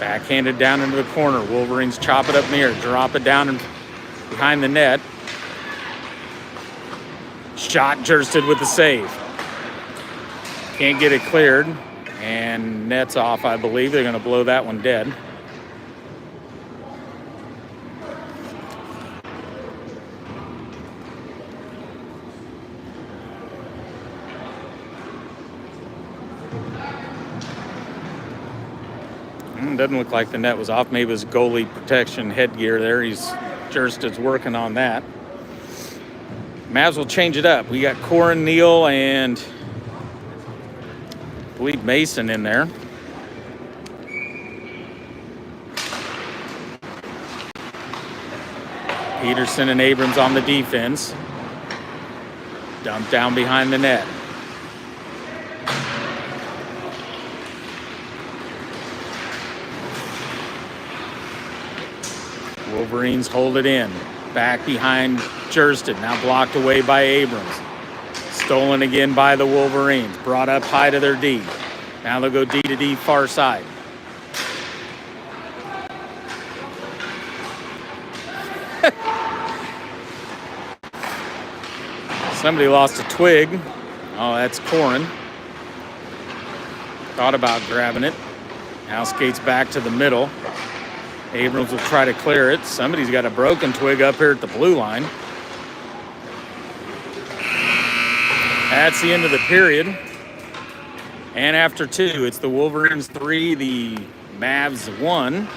Backhanded down into the corner. Wolverines chop it up in the air. Drop it down behind the net. Shot Jursted with the save. Can't get it cleared. And net's off, I believe. They're going to blow that one dead. Doesn't look like the net was off. Maybe it was goalie protection headgear there. Jersted's working on that. Mavs will change it up. We got Corin, Neal, and I believe Mason in there. Peterson and Abrams on the defense. Dumped down behind the net. Wolverines hold it in. Back behind Jursted, now blocked away by Abrams. Stolen again by the Wolverines. Brought up high to their D. Now they'll go D to D far side. Somebody lost a twig. Oh, that's Corin. Thought about grabbing it. Now skates back to the middle. Abrams will try to clear it. Somebody's got a broken twig up here at the blue line. That's the end of the period. And after 2, it's the Wolverines 3, the Mavs 1.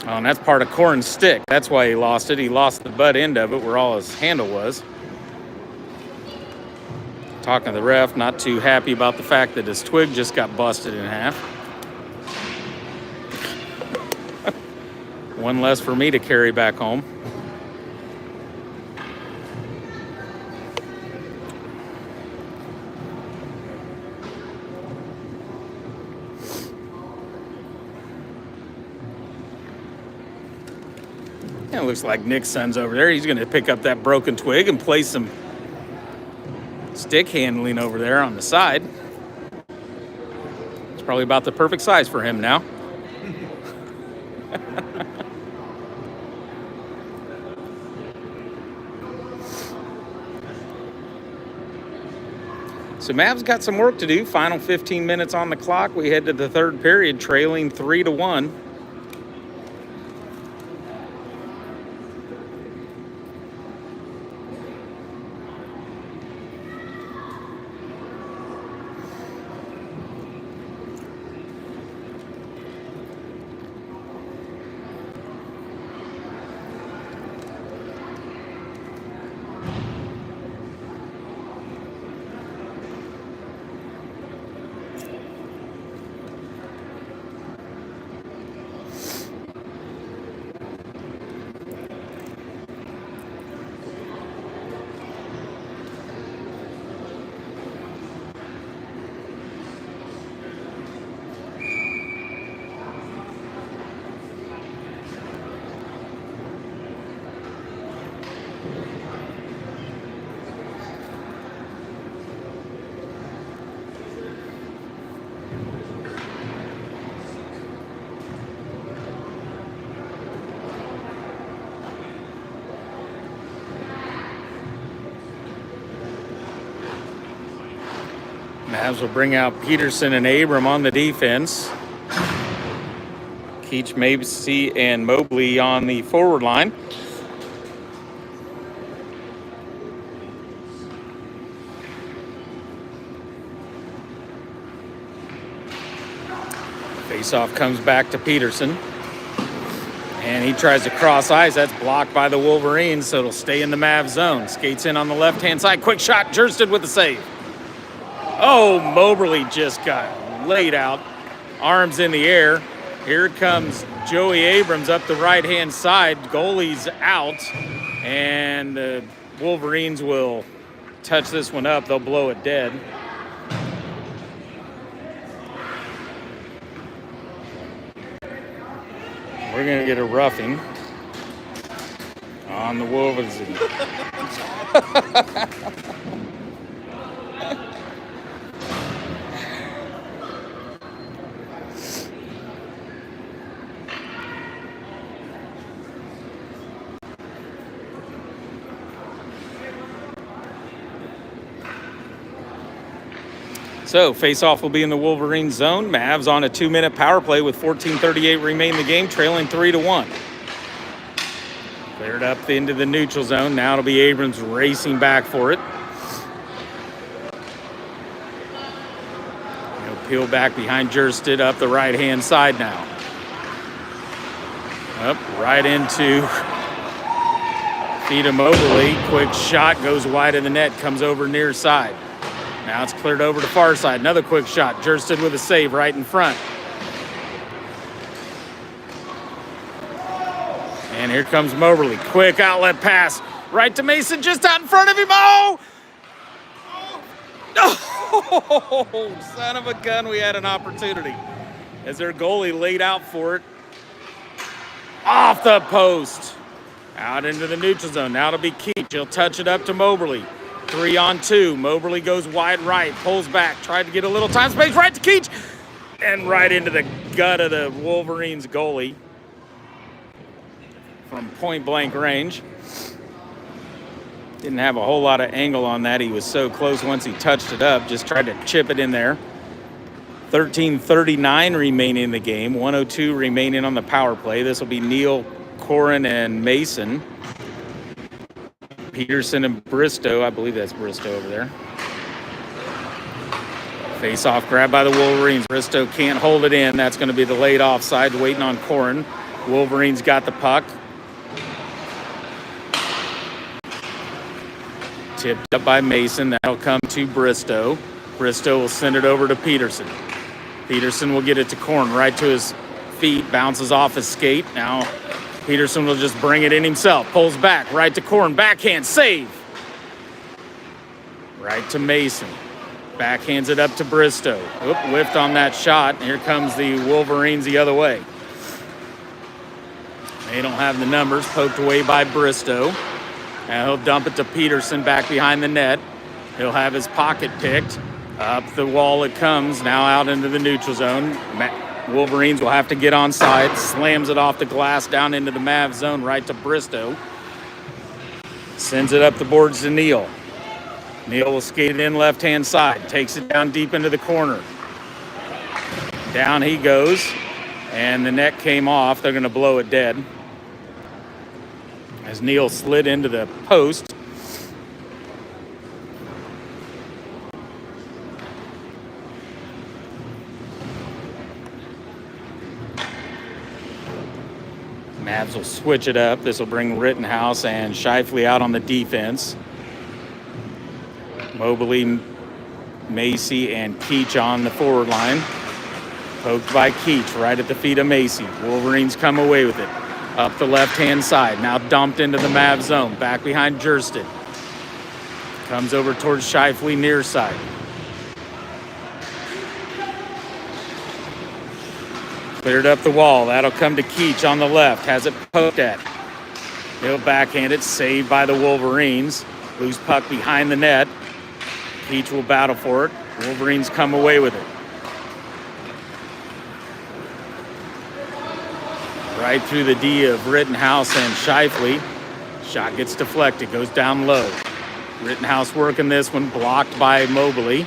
Oh, and that's part of Corin's stick. That's why he lost it. He lost the butt end of it where all his handle was. Talking to the ref, not too happy about the fact that his twig just got busted in half. One less for me to carry back home. Yeah, it looks like Nick's son's over there. He's going to pick up that broken twig and place some stick handling over there on the side. It's probably about the perfect size for him now. So Mavs got some work to do. Final 15 minutes on the clock. We head to the third period, trailing 3-1. Mavs will bring out Peterson and Abram on the defense. Keach, Mabesy, and Mobley on the forward line. Faceoff comes back to Peterson. And he tries to cross ice. That's blocked by the Wolverines, so it'll stay in the Mavs zone. Skates in on the left-hand side. Quick shot. Jursted with the save. Oh, Moberly just got laid out. Arms in the air. Here comes Joey Abrams up the right-hand side. Goalie's out. And the Wolverines will touch this one up. They'll blow it dead. We're going to get a roughing on the Wolverines. So, face-off will be in the Wolverines zone. Mavs on a 2-minute power play with 14:38 remain in the game, trailing 3-1. Cleared up into the neutral zone. Now it'll be Abrams racing back for it. He'll peel back behind Jursted up the right-hand side now. Up right into Theta Mobley. Quick shot goes wide of the net, comes over near side. Now it's cleared over to far side. Another quick shot. Jursted with a save right in front. And here comes Moberly. Quick outlet pass. Right to Mason just out in front of him. Oh! Oh, son of a gun. We had an opportunity. as their goalie laid out for it. Off the post. Out into the neutral zone. Now it'll be Keach. He'll touch it up to Moberly. 3-on-2. Moberly goes wide right. Pulls back. Tried to get a little time space. Right to Keach. And right into the gut of the Wolverines goalie. From point blank range. Didn't have a whole lot of angle on that. He was so close once he touched it up. Just tried to chip it in there. 13:39 remaining in the game. 1:02 remaining on the power play. This will be Neal, Corin, and Mason. Peterson and Bristow. I believe that's Bristow over there. Face-off grab by the Wolverines. Bristow can't hold it in. That's going to be the laid offside, waiting on Corin. Wolverines got the puck. Tipped up by Mason. That'll come to Bristow. Bristow will send it over to Peterson. Peterson will get it to Corin, right to his feet. Bounces off his skate. Now Peterson will just bring it in himself. Pulls back, right to Corin. Backhand, save. Right to Mason. Backhands it up to Bristow. Oop, whiffed on that shot. Here comes the Wolverines the other way. They don't have the numbers. Poked away by Bristow. And he'll dump it to Peterson back behind the net. He'll have his pocket picked. Up the wall it comes. Now out into the neutral zone. Wolverines will have to get onside. Slams it off the glass down into the Mav zone right to Bristow. Sends it up the boards to Neal. Neal will skate it in left-hand side. Takes it down deep into the corner. Down he goes. And the net came off. They're going to blow it dead. As Neal slid into the post. Mavs will switch it up. This will bring Rittenhouse and Shifley out on the defense. Mobley, Macy, and Keach on the forward line. Poked by Keach right at the feet of Macy. Wolverines come away with it. Up the left-hand side. Now dumped into the Mav zone. Back behind Jursted. Comes over towards Shifley near side. Cleared up the wall. That'll come to Keach on the left. Has it poked at. He'll backhand it. Saved by the Wolverines. Loose puck behind the net. Keach will battle for it. Wolverines come away with it. Right through the D of Rittenhouse and Shifley. Shot gets deflected. Goes down low. Rittenhouse working this one. Blocked by Mobley.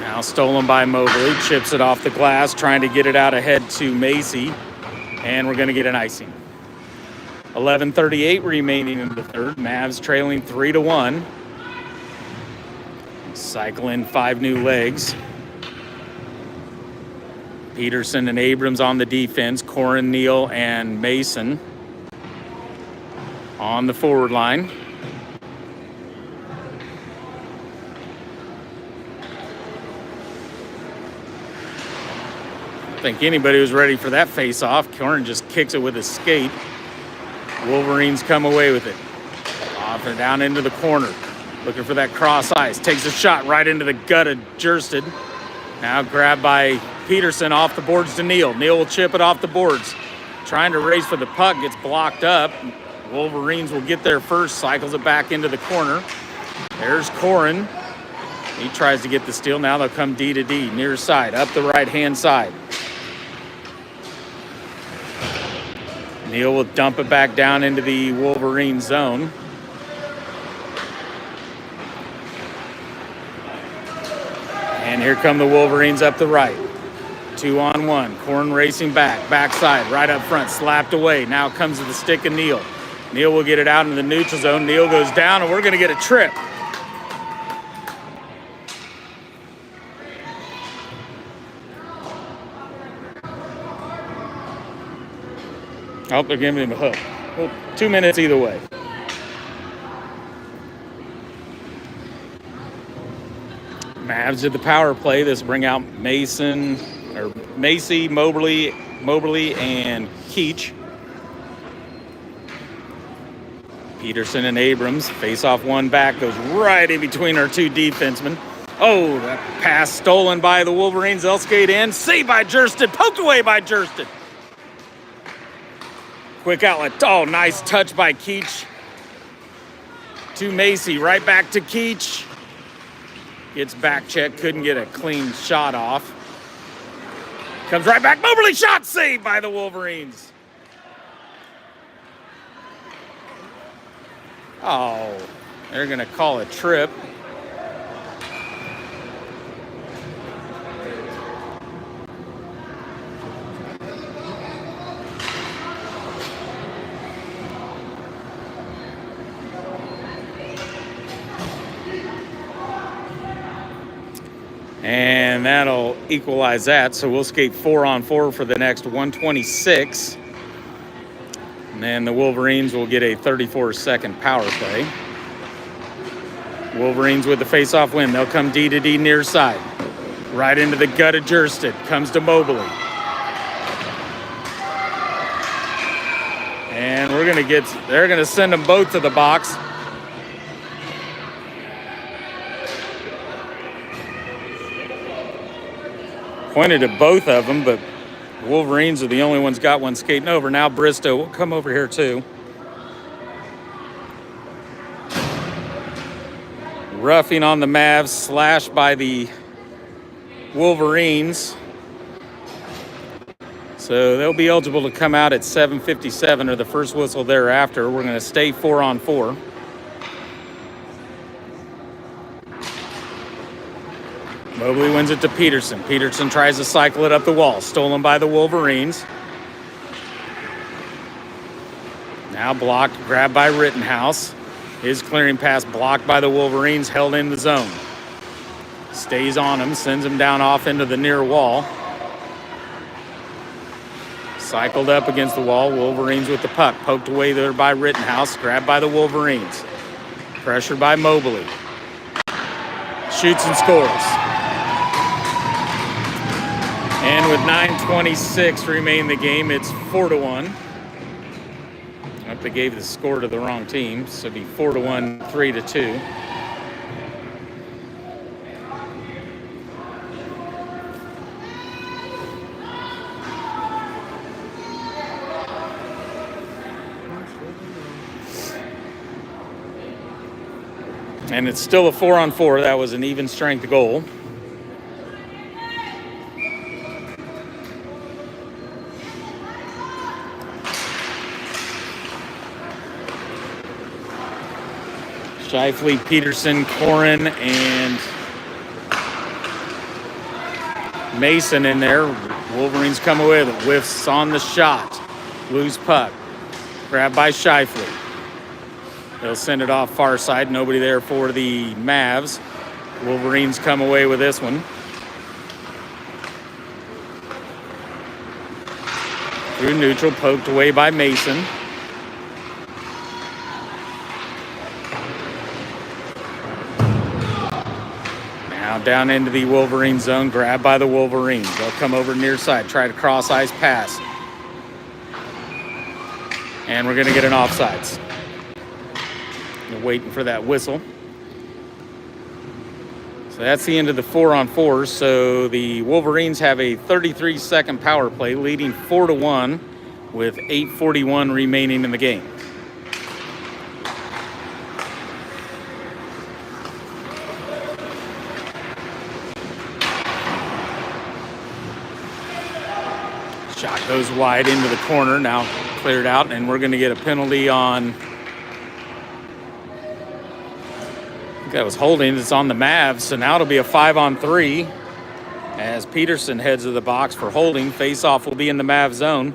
Now stolen by Mobley. Chips it off the glass. Trying to get it out ahead to Macy. And we're going to get an icing. 11:38 remaining in the third. Mavs trailing 3-1. Cycle in 5 new legs. Peterson and Abrams on the defense. Corin, Neal, and Mason on the forward line. I don't think anybody was ready for that face-off. Corin just kicks it with his skate. Wolverines come away with it. Off and down into the corner. Looking for that cross ice. Takes a shot right into the gut of Jursted. Now grabbed by Peterson off the boards to Neal. Neal will chip it off the boards. Trying to race for the puck. Gets blocked up. Wolverines will get there first. Cycles it back into the corner. There's Corin. He tries to get the steal. Now they'll come D to D. Near side. Up the right-hand side. Neal will dump it back down into the Wolverine zone. And here come the Wolverines up the right. 2-on-1. Corin racing back. Backside. Right up front. Slapped away. Now comes to the stick of Neal. Neal will get it out into the neutral zone. Neal goes down, and we're going to get a trip. Oh, they're giving him a hook. Well, 2 minutes either way. Mavs did the power play. This will bring out Macy, Mobley, and Keach. Peterson and Abrams face off one back, goes right in between our two defensemen. Oh, that pass stolen by the Wolverines. They'll skate in. Saved by Jursted. Poked away by Jursted. Quick outlet. Oh, nice touch by Keach. To Macy. Right back to Keach. Gets back check. Couldn't get a clean shot off. Comes right back. Moberly shot saved by the Wolverines. Oh, they're going to call a trip. And that'll equalize that. So we'll skate 4-on-4 for the next 126. And then the Wolverines will get a 34-second power play. Wolverines with the face-off win. They'll come D to D near side. Right into the gut of Jursted. Comes to Mobley. And they're going to send them both to the box. Pointed to both of them, but the Wolverines are the only ones got one skating over. Now Bristow will come over here too. Roughing on the Mavs, slashed by the Wolverines. So they'll be eligible to come out at 7:57 or the first whistle thereafter. We're going to stay 4-on-4. Mobley wins it to Peterson. Peterson tries to cycle it up the wall. Stolen by the Wolverines. Now blocked, grabbed by Rittenhouse. His clearing pass blocked by the Wolverines, held in the zone. Stays on him, sends him down off into the near wall. Cycled up against the wall. Wolverines with the puck. Poked away there by Rittenhouse. Grabbed by the Wolverines. Pressured by Mobley. Shoots and scores. And with 9:26 remain in the game, it's 4-1. I hope they gave the score to the wrong team, so it'd be 4-1, 3-2. And it's still a 4-on-4. That was an even strength goal. Shifley, Peterson, Corin, and Mason in there. Wolverines come away with it. Whiffs on the shot. Loose puck. Grabbed by Shifley. They'll send it off far side. Nobody there for the Mavs. Wolverines come away with this one. Through neutral, poked away by Mason. Now down into the Wolverine zone, grabbed by the Wolverines. They'll come over near side, try to cross ice pass. And we're going to get an offsides. We're waiting for that whistle. So that's the end of the 4-on-4. So the Wolverines have a 33-second power play, leading 4-1 with 8:41 remaining in the game. Shot goes wide into the corner, now cleared out, and we're going to get a penalty on... that was holding. It's on the Mavs, so now it'll be a 5-on-3 as Peterson heads to the box for holding. Face-off will be in the Mavs zone.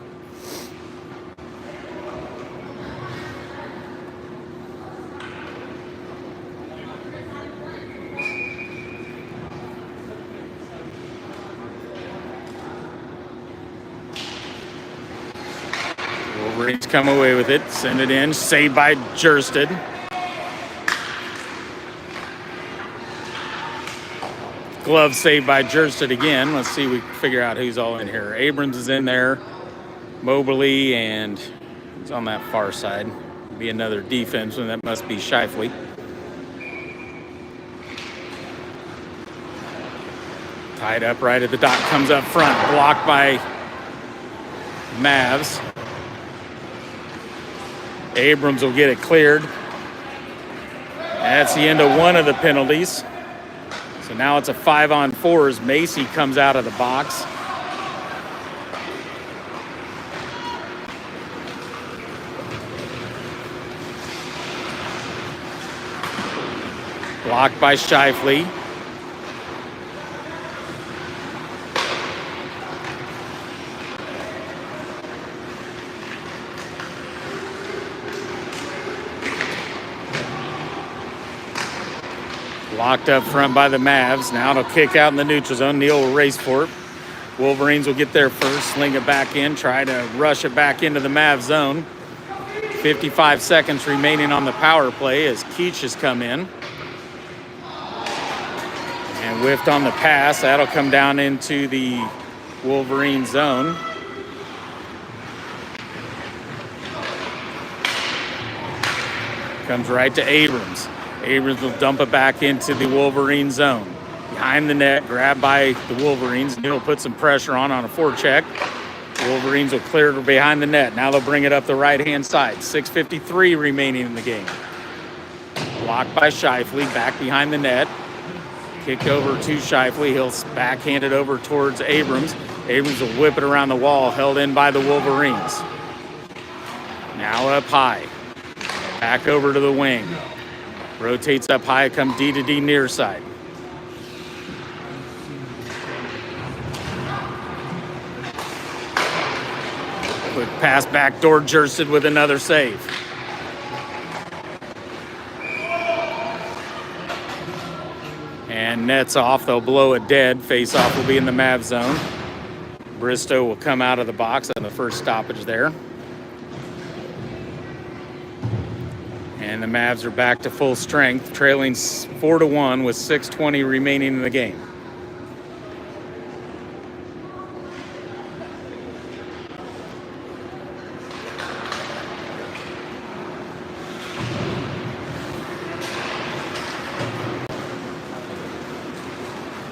Wolverines come away with it, send it in, saved by Jursted. Glove saved by Jursted again. Let's see, we figure out who's all in here. Abrams is in there, Mobley, and he's on that far side. be another defenseman. That must be Shifley. Tied up right at the dot, comes up front, blocked by Mavs. Abrams will get it cleared. That's the end of one of the penalties. So now it's a 5-on-4 as Macy comes out of the box. Blocked by Shifley. Locked up front by the Mavs. Now it'll kick out in the neutral zone. Neal will race for it. Wolverines will get there first, sling it back in, try to rush it back into the Mavs zone. 55 seconds remaining on the power play as Keach has come in. And whiffed on the pass. That'll come down into the Wolverine zone. Comes right to Abrams. Abrams will dump it back into the Wolverine zone. Behind the net, grabbed by the Wolverines. Neal will put some pressure on a forecheck. Wolverines will clear it behind the net. Now they'll bring it up the right-hand side. 6:53 remaining in the game. Blocked by Shifley, back behind the net. Kicked over to Shifley. He'll backhand it over towards Abrams. Abrams will whip it around the wall, held in by the Wolverines. Now up high. Back over to the wing. Rotates up high, come D to D near side. Quick pass backdoor, Jersted with another save. And nets off, they'll blow it dead. Face off will be in the Mav zone. Bristow will come out of the box on the first stoppage there. And the Mavs are back to full strength, trailing 4-1 with 6:20 remaining in the game.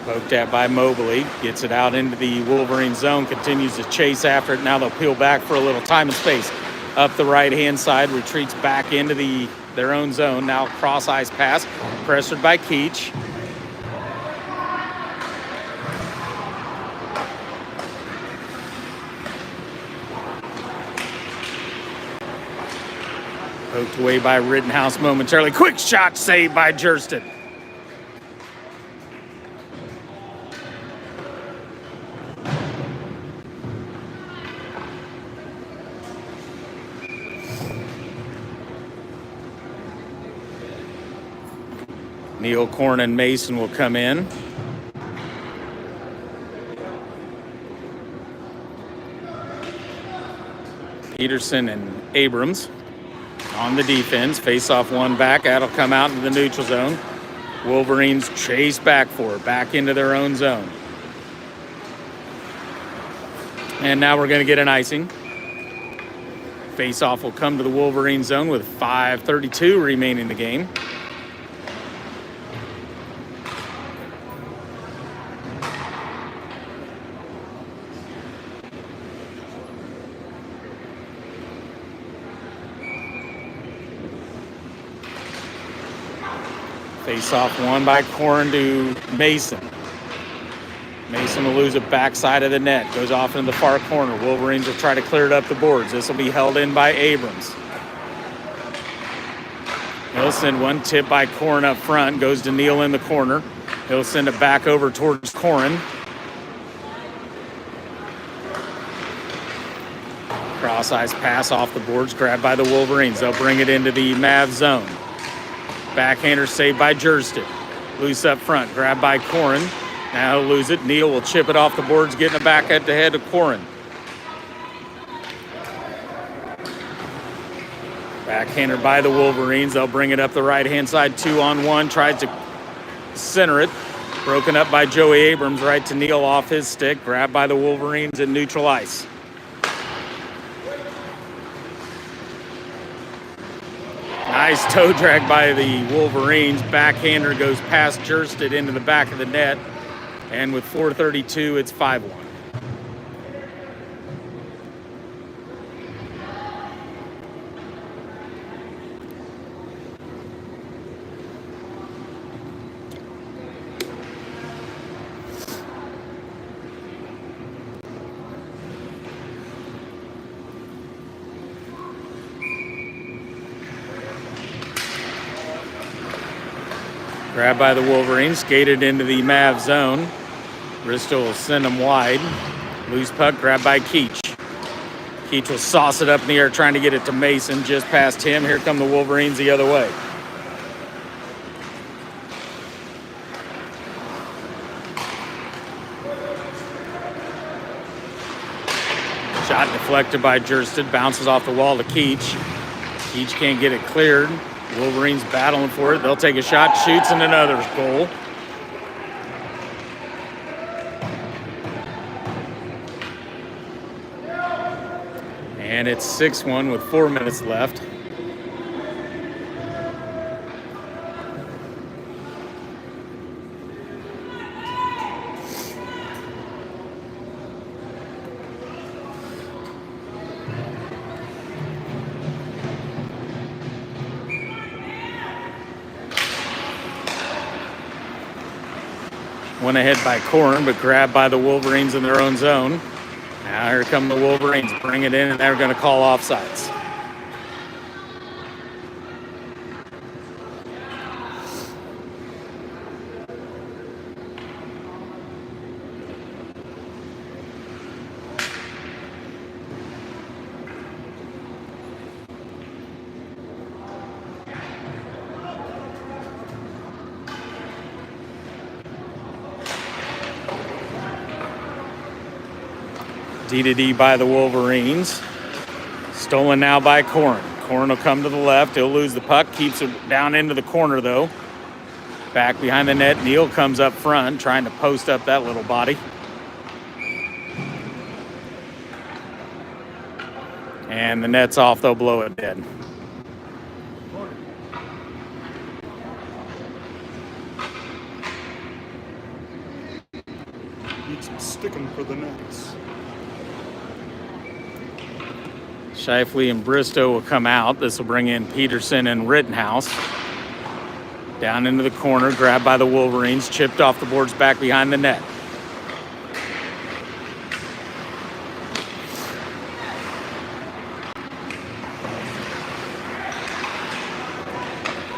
Poked at by Mobley, gets it out into the Wolverine zone, continues to chase after it. Now they'll peel back for a little time and space. Up the right-hand side, retreats back into their own zone. Now cross-ice pass, pressured by Keach. Poked away by Rittenhouse momentarily. Quick shot saved by Jersted. Neal, Korn, and Mason will come in. Peterson and Abrams on the defense. Face off one back. That'll come out into the neutral zone. Wolverines chase back for it, back into their own zone. And now we're going to get an icing. Face off will come to the Wolverine zone with 5:32 remaining in the game. Face off one by Korn to Mason. Mason will lose it backside of the net. Goes off in the far corner. Wolverines will try to clear it up the boards. This will be held in by Abrams. He'll send one tip by Korn up front. Goes to Neal in the corner. He'll send it back over towards Korn. Cross-ice pass off the boards. Grabbed by the Wolverines. They'll bring it into the Mav zone. Backhander saved by Jersted. Loose up front, grabbed by Korn. Now he'll lose it. Neal will chip it off the boards, getting it back at the head of Korn. Backhander by the Wolverines. They'll bring it up the right-hand side, 2-on-1. Tries to center it. Broken up by Joey Abrams, right to Neal off his stick. Grabbed by the Wolverines in neutral ice. Nice toe drag by the Wolverines. Backhander goes past Jersted into the back of the net. And with 4:32, it's 5-1. Grabbed by the Wolverines, skated into the Mav zone. Bristol will send them wide. Loose puck grabbed by Keach. Keach will sauce it up in the air, trying to get it to Mason, just past him. Here come the Wolverines the other way. Shot deflected by Jersted, bounces off the wall to Keach. Keach can't get it cleared. Wolverines battling for it. They'll take a shot, shoots, and another goal. And it's 6-1 with 4 minutes left. Went ahead by Corn, but grabbed by the Wolverines in their own zone. Now here come the Wolverines, bring it in, and they're going to call offsides. D-to-D by the Wolverines. Stolen now by Corn. Corn will come to the left. He'll lose the puck. Keeps it down into the corner, though. Back behind the net. Neal comes up front, trying to post up that little body. And the net's off. They'll blow it dead. Need some sticking for the nets. Shifley and Bristow will come out. This will bring in Peterson and Rittenhouse. Down into the corner, grabbed by the Wolverines, chipped off the boards back behind the net.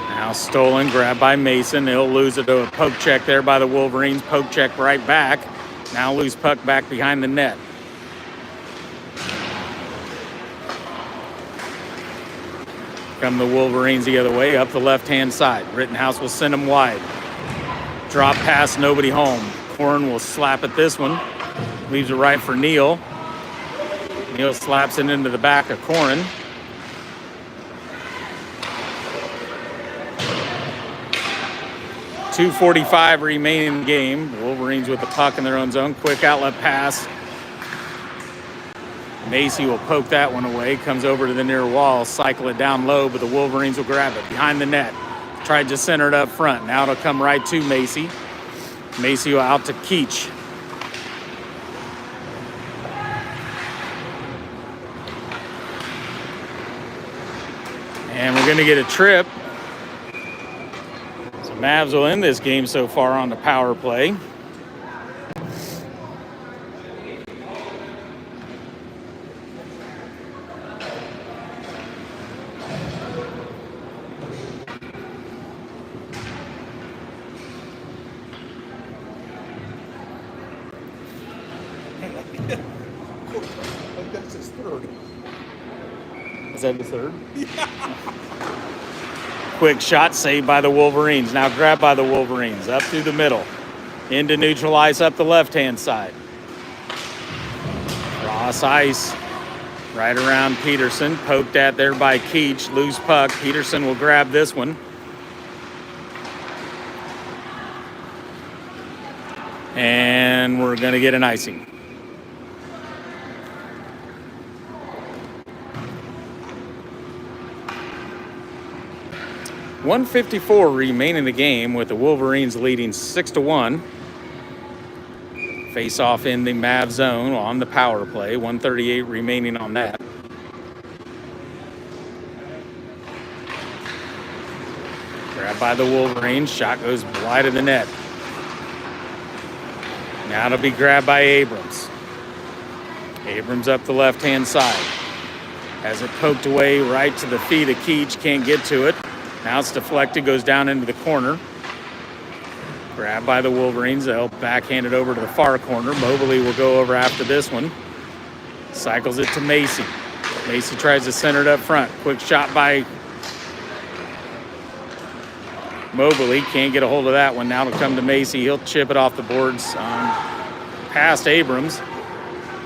Now stolen, grabbed by Mason. He'll lose it to a poke check there by the Wolverines. Poke check right back. Now loose puck back behind the net. Come the Wolverines the other way, up the left-hand side. Rittenhouse will send them wide. Drop pass, nobody home. Corn will slap at this one. Leaves it right for Neal. Neal slaps it into the back of Corn. .245 remaining in the game. Wolverines with the puck in their own zone. Quick outlet pass. Macy will poke that one away, comes over to the near wall, cycle it down low, but the Wolverines will grab it behind the net. Tried to center it up front. Now it'll come right to Macy. Macy will out to Keach. And we're going to get a trip. So Mavs will end this game so far on the power play. That's his third. Is that the third? Quick shot saved by the Wolverines. Now grabbed by the Wolverines. Up through the middle. Into neutral ice up the left-hand side. Cross ice. Right around Peterson. Poked at there by Keach. Loose puck. Peterson will grab this one. And we're going to get an icing. 1:54 remaining in the game with the Wolverines leading 6-1. Face off in the Mav zone on the power play. 1:38 remaining on that. Grabbed by the Wolverines. Shot goes wide of the net. Now it'll be grabbed by Abrams. Abrams up the left-hand side. Has it poked away right to the feet of Keach. Can't get to it. Now it's deflected. Goes down into the corner. Grabbed by the Wolverines. They'll backhand it over to the far corner. Mobley will go over after this one. Cycles it to Macy. Macy tries to center it up front. Quick shot by Mobley. Can't get a hold of that one. Now it'll come to Macy. He'll chip it off the boards past Abrams.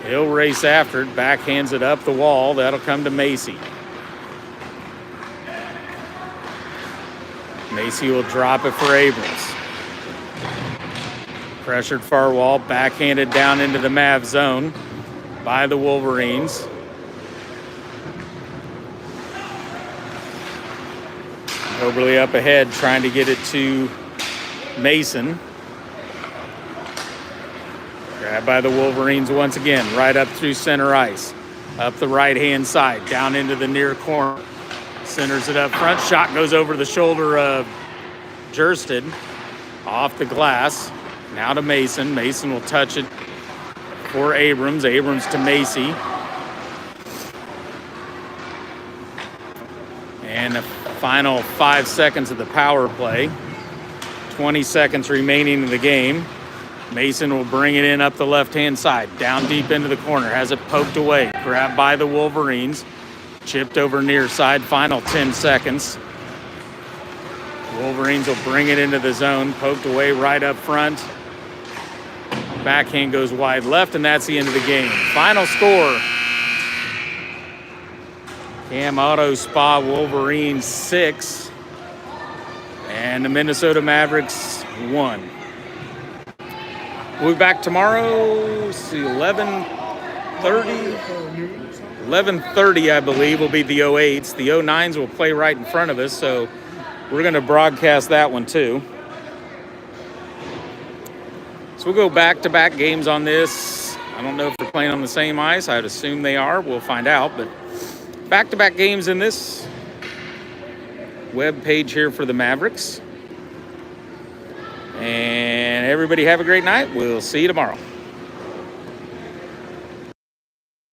He'll race after it. Backhands it up the wall. That'll come to Macy. Macy will drop it for Abrams. Pressured far wall. Backhanded down into the Mav zone by the Wolverines. Mobley up ahead trying to get it to Mason. Grabbed by the Wolverines once again, right up through center ice. Up the right-hand side, down into the near corner. Centers it up front. Shot goes over the shoulder of Jersted. Off the glass. Now to Mason. Mason will touch it for Abrams. Abrams to Macy. And the final 5 seconds of the power play. 20 seconds remaining in the game. Mason will bring it in up the left-hand side, down deep into the corner, has it poked away, grabbed by the Wolverines, chipped over near side, final 10 seconds. Wolverines will bring it into the zone, poked away right up front. Backhand goes wide left, and that's the end of the game. Final score, Cam Auto Spa Wolverines 6, and the Minnesota Mavericks 1. We'll be back tomorrow. See, 11:30. 11:30, I believe, will be the 08s. The 09s will play right in front of us, so we're going to broadcast that one too. So we'll go back-to-back games on this. I don't know if they're playing on the same ice. I'd assume they are. We'll find out. But back-to-back games in this web page here for the Mavericks. And everybody have a great night. We'll see you tomorrow.